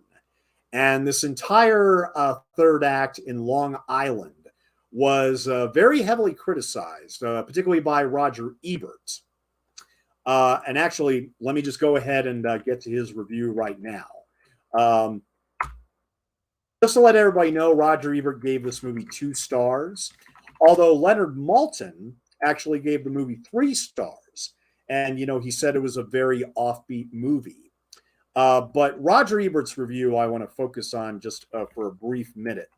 And this entire third act in Long Island was very heavily criticized, particularly by Roger Ebert. And actually, let me just go ahead and get to his review right now. Just to let everybody know, Roger Ebert gave this movie 2 stars, although Leonard Maltin actually gave the movie 3 stars. And, he said it was a very offbeat movie. But Roger Ebert's review, I want to focus on just for a brief minute,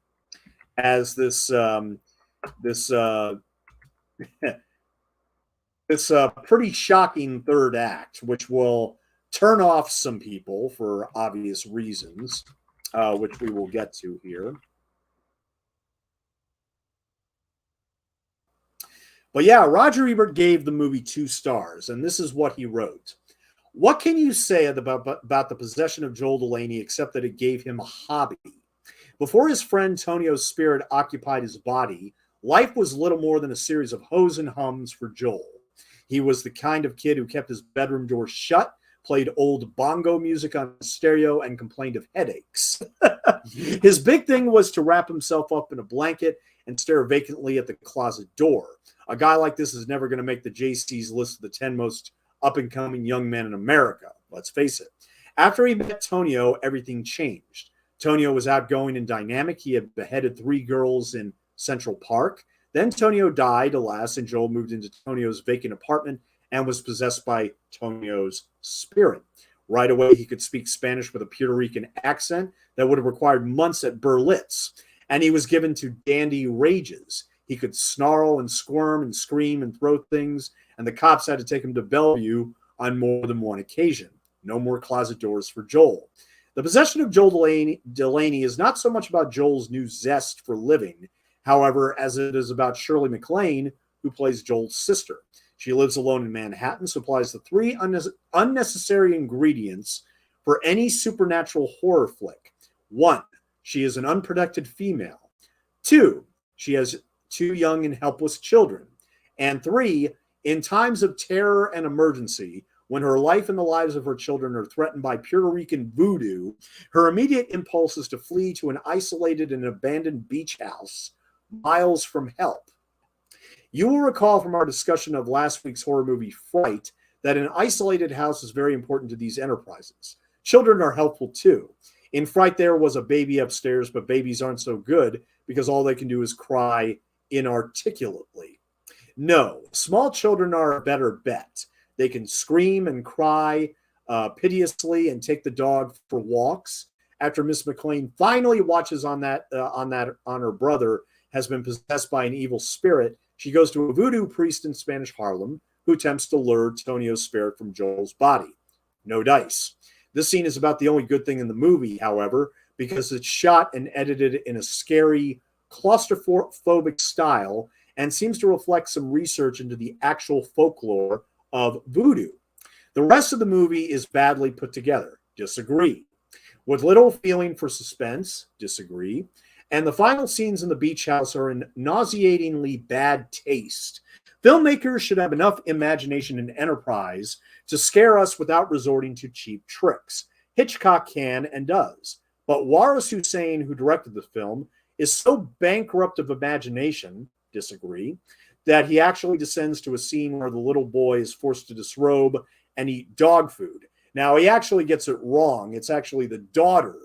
as this this this pretty shocking third act, which will turn off some people for obvious reasons, which we will get to here. But yeah, Roger Ebert gave the movie 2 stars, and this is what he wrote. What can you say about the possession of Joel Delaney except that it gave him a hobby? Before his friend Tonio's spirit occupied his body, life was little more than a series of hoes and hums for Joel. He was the kind of kid who kept his bedroom door shut, played old bongo music on stereo, and complained of headaches. His big thing was to wrap himself up in a blanket and stare vacantly at the closet door. A guy like this is never going to make the JC's list of the 10 most up-and-coming young men in America, let's face it. After he met Tonio, everything changed. Tonio was outgoing and dynamic. He had beheaded 3 girls in Central Park. Then Tonio died, alas, and Joel moved into Tonio's vacant apartment and was possessed by Tonio's spirit. Right away, he could speak Spanish with a Puerto Rican accent that would have required months at Berlitz. And he was given to dandy rages. He could snarl and squirm and scream and throw things, and the cops had to take him to Bellevue on more than one occasion. No more closet doors for Joel. The possession of Joel Delaney is not so much about Joel's new zest for living, however, as it is about Shirley MacLaine, who plays Joel's sister. She lives alone in Manhattan, supplies the 3 unnecessary ingredients for any supernatural horror flick. 1, she is an unprotected female. 2, she has 2 young and helpless children. And 3, in times of terror and emergency, when her life and the lives of her children are threatened by Puerto Rican voodoo, her immediate impulse is to flee to an isolated and abandoned beach house miles from help. You will recall from our discussion of last week's horror movie Fright that an isolated house is very important to these enterprises. Children are helpful too. In Fright, there was a baby upstairs, but babies aren't so good because all they can do is cry inarticulately. No, small children are a better bet. They can scream and cry piteously and take the dog for walks. After Miss MacLaine finally watches on her brother has been possessed by an evil spirit, she goes to a voodoo priest in Spanish Harlem who attempts to lure Tonio's spirit from Joel's body. No dice. This scene is about the only good thing in the movie, however, because it's shot and edited in a scary, claustrophobic style and seems to reflect some research into the actual folklore of voodoo. The rest of the movie is badly put together. Disagree. With little feeling for suspense. Disagree. And the final scenes in the beach house are in nauseatingly bad taste. Filmmakers should have enough imagination and enterprise to scare us without resorting to cheap tricks. Hitchcock can and does. But Waris Hussein, who directed the film, is so bankrupt of imagination, disagree, that he actually descends to a scene where the little boy is forced to disrobe and eat dog food. Now, he actually gets it wrong. It's actually the daughter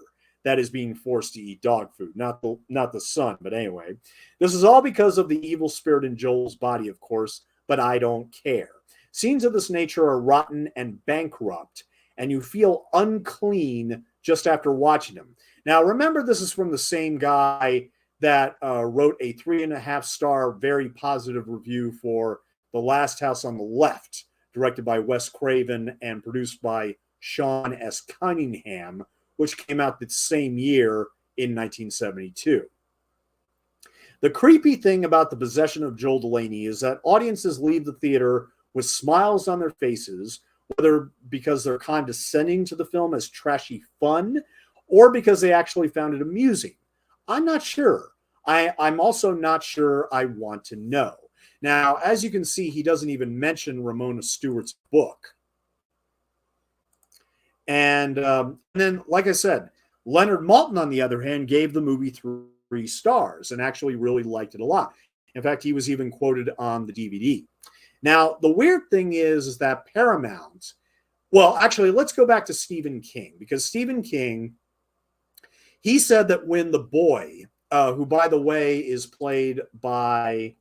that is being forced to eat dog food, not the son. But anyway, this is all because of the evil spirit in Joel's body, of course, but I don't care. Scenes of this nature are rotten and bankrupt, and you feel unclean just after watching them. Now, remember, this is from the same guy that wrote a 3.5-star, very positive review for The Last House on the Left, directed by Wes Craven and produced by Sean S. Cunningham, which came out the same year in 1972. The creepy thing about the possession of Joel Delaney is that audiences leave the theater with smiles on their faces, whether because they're condescending to the film as trashy fun or because they actually found it amusing. I'm not sure. I'm also not sure I want to know. Now, as you can see, he doesn't even mention Ramona Stewart's book. And then, like I said, Leonard Maltin, on the other hand, gave the movie 3 stars and actually really liked it a lot. In fact, he was even quoted on the DVD. Now, the weird thing is that Paramount, well, actually, let's go back to Stephen King, because Stephen King, he said that when the boy, who, by the way, is played by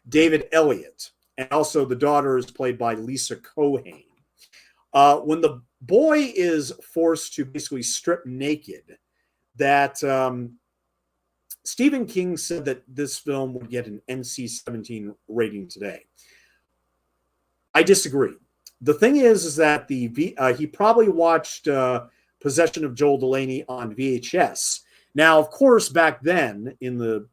David Elliott, and also the daughter is played by Lisa Cohane. When the boy is forced to basically strip naked, that Stephen King said that this film would get an NC-17 rating today. I disagree. The thing is that he probably watched Possession of Joel Delaney on VHS. Now, of course, back then in the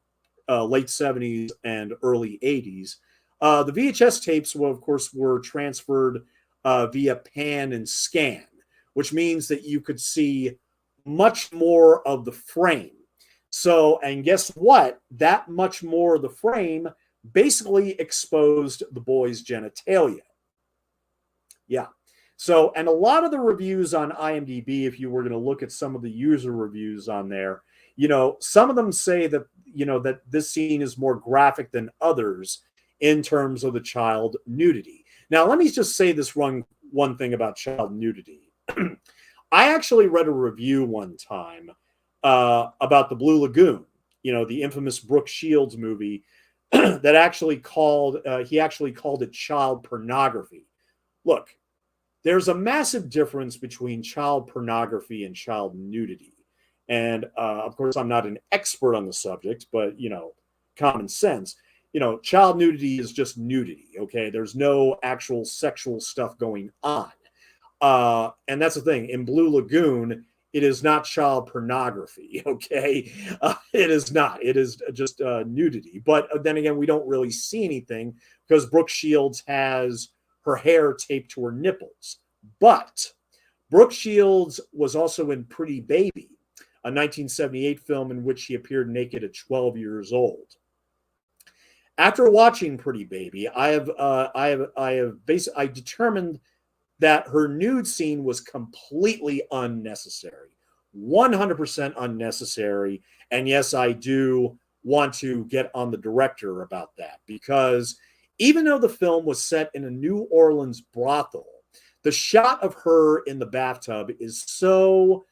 late 70s and early 80s, the VHS tapes, of course, were transferred via pan and scan, which means that you could see much more of the frame. So, and guess what? That much more of the frame basically exposed the boy's genitalia. Yeah. So, and a lot of the reviews on IMDb, if you were going to look at some of the user reviews on there, some of them say that, that this scene is more graphic than others in terms of the child nudity. Now, let me just say this one thing about child nudity. I actually read a review one time about the Blue Lagoon, the infamous Brooke Shields movie that actually he actually called it child pornography. Look, there's a massive difference between child pornography and child nudity. And of course, I'm not an expert on the subject, but, common sense, child nudity is just nudity. Okay. There's no actual sexual stuff going on. And that's the thing. In Blue Lagoon, it is not child pornography. Okay. It is not. It is just nudity. But then again, we don't really see anything because Brooke Shields has her hair taped to her nipples. But Brooke Shields was also in Pretty Baby, a 1978 film in which she appeared naked at 12 years old. After watching Pretty Baby, I determined that her nude scene was completely unnecessary, 100% unnecessary. And yes, I do want to get on the director about that, because even though the film was set in a New Orleans brothel, the shot of her in the bathtub is so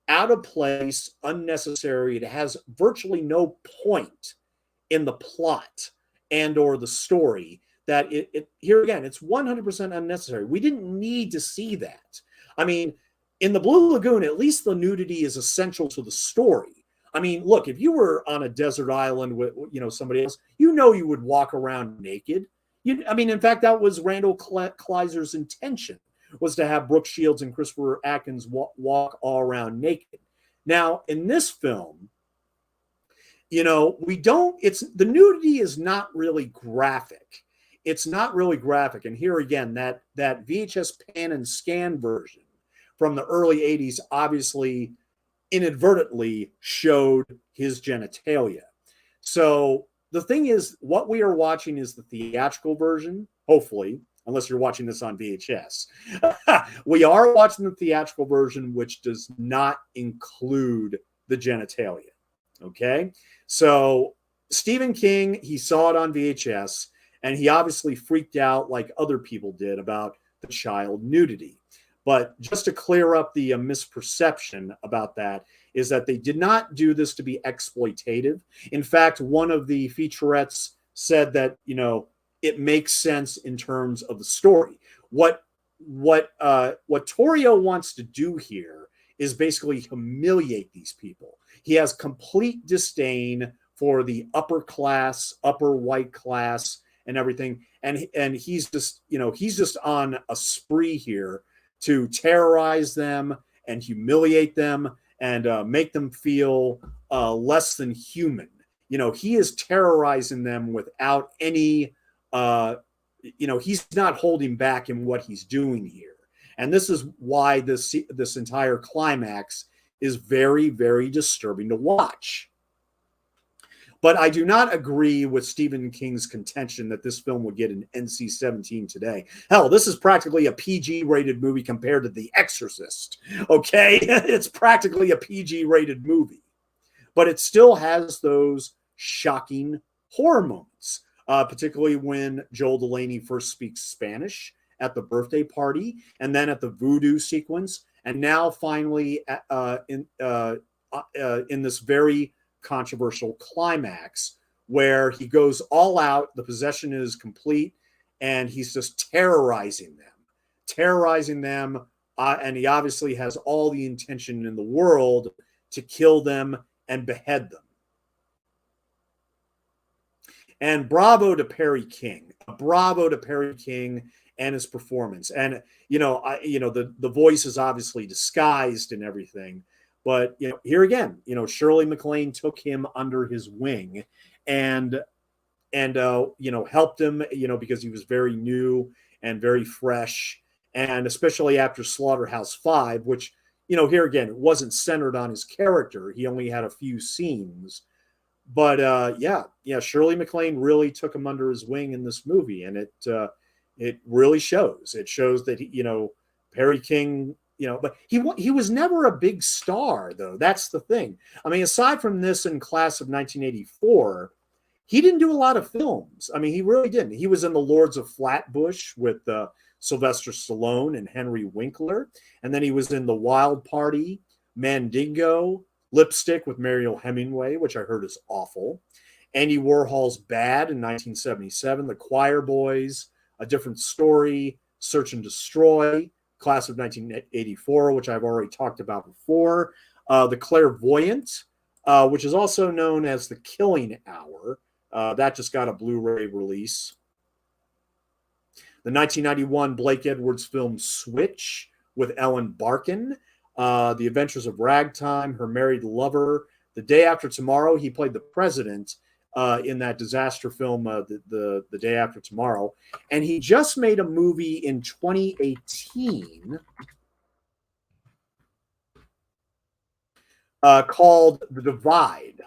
out of place, unnecessary. It has virtually no point in the plot and or the story that here again, it's 100% unnecessary. We didn't need to see that. I mean, in the Blue Lagoon, at least the nudity is essential to the story. I mean, look, if you were on a desert island with, somebody else, you would walk around naked. In fact, that was Randall Kleiser's intention, was to have Brooke Shields and Christopher Atkins walk all around naked. Now, in this film, the nudity is not really graphic. It's not really graphic. And here again, that VHS pan and scan version from the early 80s obviously inadvertently showed his genitalia. So the thing is, what we are watching is the theatrical version, hopefully, unless you're watching this on VHS. We are watching the theatrical version, which does not include the genitalia. Okay? So Stephen King, he saw it on VHS, and he obviously freaked out like other people did about the child nudity. But just to clear up the misperception about that is that they did not do this to be exploitative. In fact, one of the featurettes said that, it makes sense in terms of the story. What Torrio wants to do here is basically humiliate these people. He has complete disdain for the upper class, upper white class, and everything. And he's just on a spree here to terrorize them and humiliate them and make them feel less than human. He is terrorizing them without any, he's not holding back in what he's doing here. And this is why this entire climax is very, very disturbing to watch. But I do not agree with Stephen King's contention that this film would get an NC-17 today. Hell, this is practically a PG-rated movie compared to The Exorcist, okay? It's practically a PG-rated movie. But it still has those shocking horror moments, particularly when Joel Delaney first speaks Spanish at the birthday party, and then at the Voodoo sequence, and now finally in this very controversial climax where he goes all out, the possession is complete, and he's just terrorizing them, and he obviously has all the intention in the world to kill them and behead them. And bravo to Perry King. Bravo to Perry King and his performance. And the voice is obviously disguised and everything, but here again, Shirley MacLaine took him under his wing and helped him, because he was very new and very fresh, and especially after Slaughterhouse-Five, which here again, it wasn't centered on his character. He only had a few scenes. But Shirley MacLaine really took him under his wing in this movie, and it really shows. It shows that Perry King, but he was never a big star, though. That's the thing. I mean, aside from this and Class of 1984, he didn't do a lot of films. I mean, he really didn't. He was in The Lords of Flatbush with Sylvester Stallone and Henry Winkler, and then he was in The Wild Party, Mandingo, Lipstick with Mariel Hemingway, which I heard is awful, Andy Warhol's Bad in 1977, The Choir Boys, A Different Story, Search and Destroy, Class of 1984, which I've already talked about before, The Clairvoyant, which is also known as The Killing Hour. That just got a Blu-ray release. The 1991 Blake Edwards film Switch with Ellen Barkin, The Adventures of Ragtime, Her Married Lover, The Day After Tomorrow. He played the president in that disaster film, the Day After Tomorrow. And he just made a movie in 2018 called The Divide.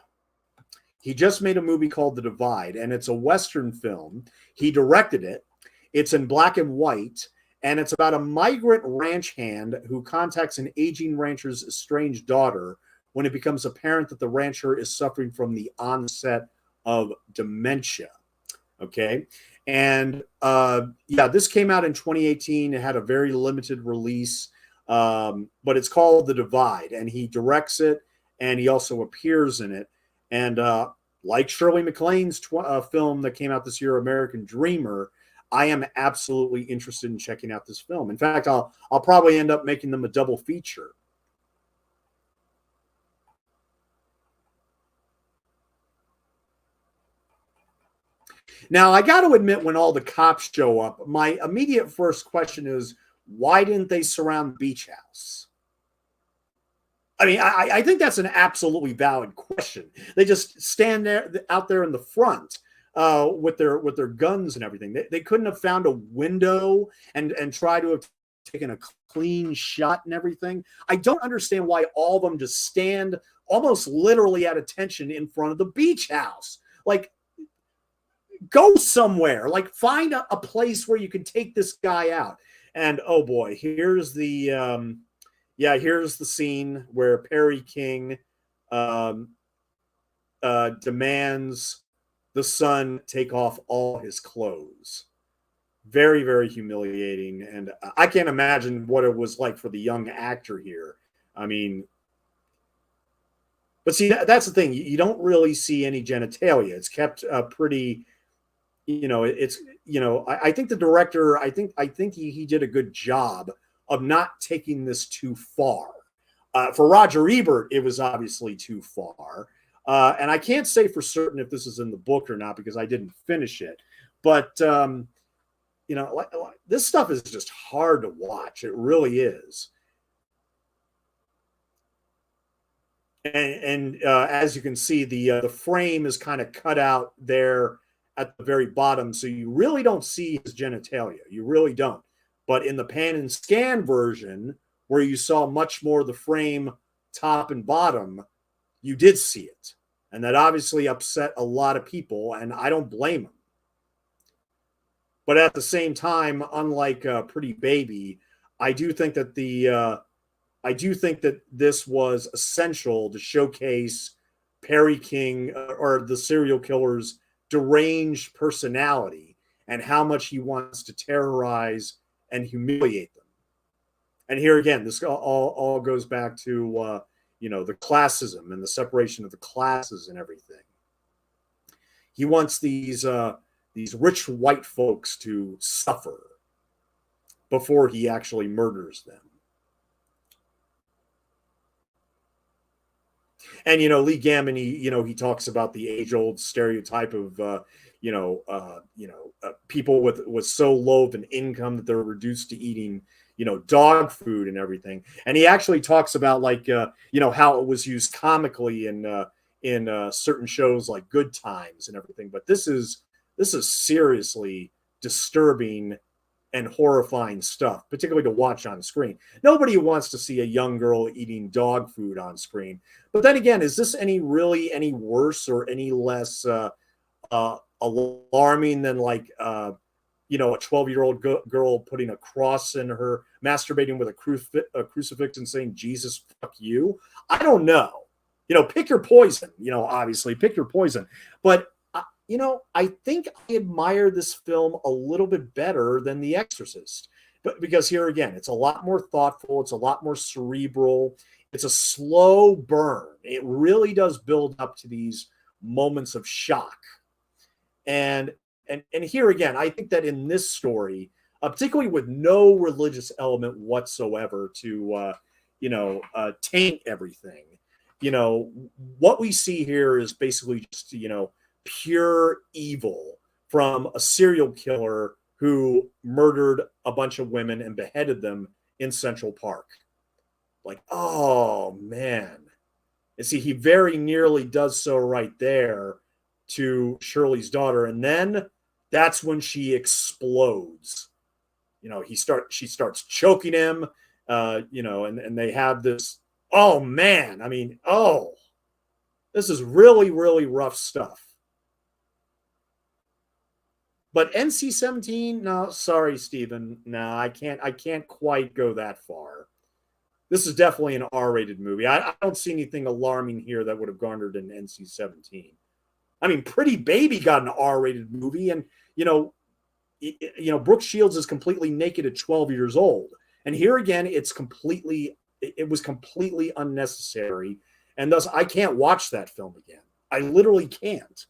He just made a movie called The Divide, and it's a Western film. He directed it. It's in black and white, and it's about a migrant ranch hand who contacts an aging rancher's estranged daughter when it becomes apparent that the rancher is suffering from the onset of dementia. Okay. And this came out in 2018. It had a very limited release, but it's called The Divide, and he directs it, and he also appears in it. And like Shirley MacLaine's film that came out this year, American Dreamer, I am absolutely interested in checking out this film. In fact, I'll probably end up making them a double feature. Now, I got to admit, when all the cops show up, my immediate first question is, why didn't they surround the beach house? I mean, I think that's an absolutely valid question. They just stand out there in the front with their guns and everything. They couldn't have found a window and try to have taken a clean shot and everything. I don't understand why all of them just stand almost literally at attention in front of the beach house. Like, go somewhere. Like, find a place where you can take this guy out. And oh boy, here's the scene where Perry King demands the son take off all his clothes. Very, very humiliating. And I can't imagine what it was like for the young actor here. I mean, but see, that's the thing. You don't really see any genitalia. It's kept pretty, I think the director, I think he did a good job of not taking this too far. For Roger Ebert, it was obviously too far. And I can't say for certain if this is in the book or not because I didn't finish it. But, this stuff is just hard to watch. It really is. And as you can see, the frame is kind of cut out there at the very bottom. So you really don't see his genitalia. You really don't. But in the pan and scan version, where you saw much more of the frame top and bottom, you did see it. And that obviously upset a lot of people, and I don't blame them. But at the same time, unlike Pretty Baby, I do think that this was essential to showcase Perry King or the serial killer's deranged personality and how much he wants to terrorize and humiliate them. And here again, this all goes back to the classism and the separation of the classes and everything. He wants these rich white folks to suffer before he actually murders them. And Lee Gammon, he talks about the age-old stereotype of people with so low of an income that they're reduced to eating dog food and everything. And he actually talks about like how it was used comically in certain shows like Good Times and everything. But this is seriously disturbing and horrifying stuff, particularly to watch on screen. Nobody wants to see a young girl eating dog food on screen. But then again, is this any worse or any less alarming than like a 12-year-old girl putting a cross in her, masturbating with a crucifix and saying, Jesus, fuck you? I don't know. Pick your poison, obviously pick your poison. But I think I admire this film a little bit better than The Exorcist. But because here again, it's a lot more thoughtful, it's a lot more cerebral, it's a slow burn. It really does build up to these moments of shock. And here again, I think that in this story, particularly with no religious element whatsoever to taint everything, what we see here is basically just pure evil from a serial killer who murdered a bunch of women and beheaded them in Central Park. Like, oh man. And see, he very nearly does so right there to Shirley's daughter. And then that's when she explodes. She starts choking him, and they have this, oh man. I mean, this is really, really rough stuff. But NC-17, no, sorry, Stephen. No, I can't quite go that far. This is definitely an R-rated movie. I don't see anything alarming here that would have garnered an NC-17. I mean, Pretty Baby got an R-rated movie, and Brooke Shields is completely naked at 12 years old. And here again, it was completely unnecessary, and thus I can't watch that film again. I literally can't.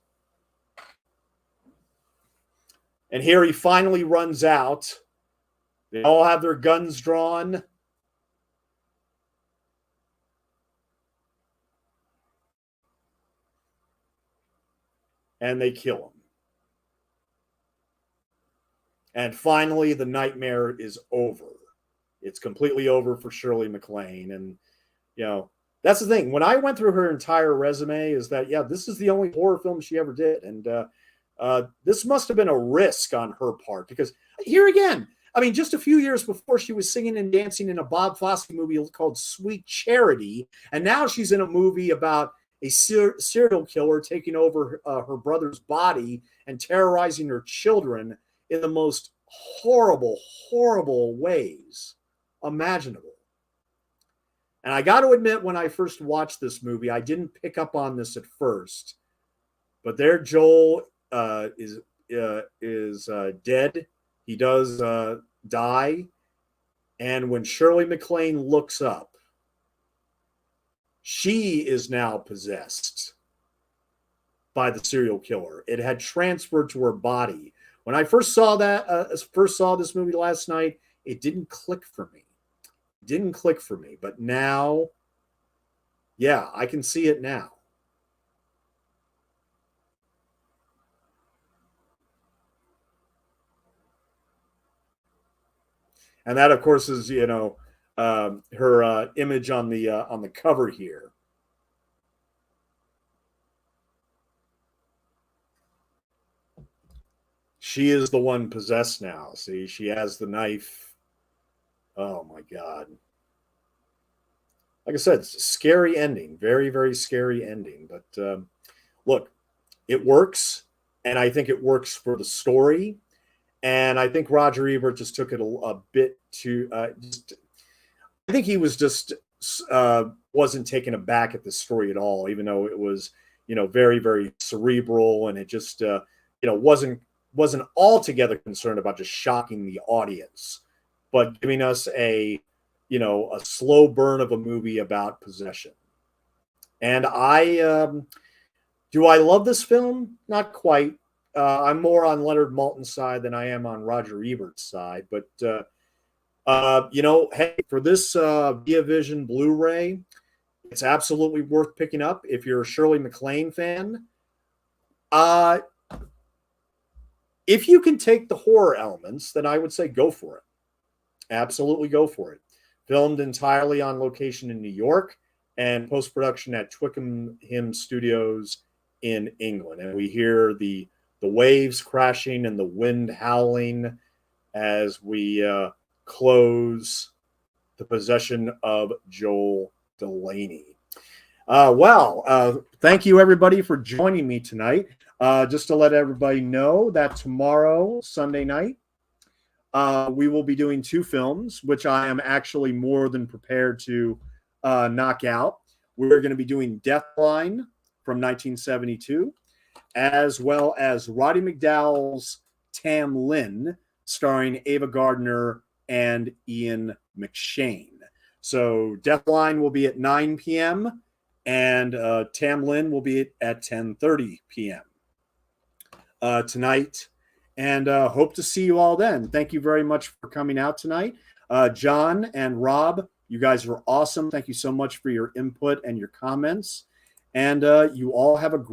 And here he finally runs out. They all have their guns drawn. And they kill him. And finally, the nightmare is over. It's completely over for Shirley MacLaine. And, that's the thing. When I went through her entire resume is that, this is the only horror film she ever did. And this must have been a risk on her part, because here again, I mean, just a few years before, she was singing and dancing in a Bob Fosse movie called Sweet Charity. And now she's in a movie about a serial killer taking over her brother's body and terrorizing her children in the most horrible, horrible ways imaginable. And I got to admit, when I first watched this movie, I didn't pick up on this at first. But there, Joel is dead. He does die. And when Shirley MacLaine looks up, she is now possessed by the serial killer. It had transferred to her body. When I first saw this movie last night, it didn't click for me. But now, I can see it now. And that, of course, is her image on the cover here. She is the one possessed now. See, she has the knife. Oh my God. Like I said, scary ending. Very, very scary ending. But look, it works. And I think it works for the story. And I think Roger Ebert just took it a bit too. I think he was just wasn't taken aback at the story at all, even though it was, very, very cerebral, and it just, wasn't altogether concerned about just shocking the audience, but giving us a slow burn of a movie about possession. And do I love this film? Not quite. I'm more on Leonard Maltin's side than I am on Roger Ebert's side. But, hey, for this Via Vision Blu-ray, It's absolutely worth picking up if you're a Shirley MacLaine fan. If you can take the horror elements, then I would say go for it. Absolutely go for it. Filmed entirely on location in New York and post-production at Twickenham Studios in England. And we hear the waves crashing and the wind howling as we close the possession of Joel Delaney. Thank you everybody for joining me tonight. Just to let everybody know that tomorrow, Sunday night, we will be doing 2 films, which I am actually more than prepared to knock out. We're going to be doing Deathline from 1972, as well as Roddy McDowell's Tam Lin, starring Ava Gardner and Ian McShane. So Deathline will be at 9 p.m. and Tam Lin will be at 10:30 p.m. Tonight. And hope to see you all then. Thank you very much for coming out tonight. John and Rob, you guys were awesome. Thank you so much for your input and your comments. And you all have a great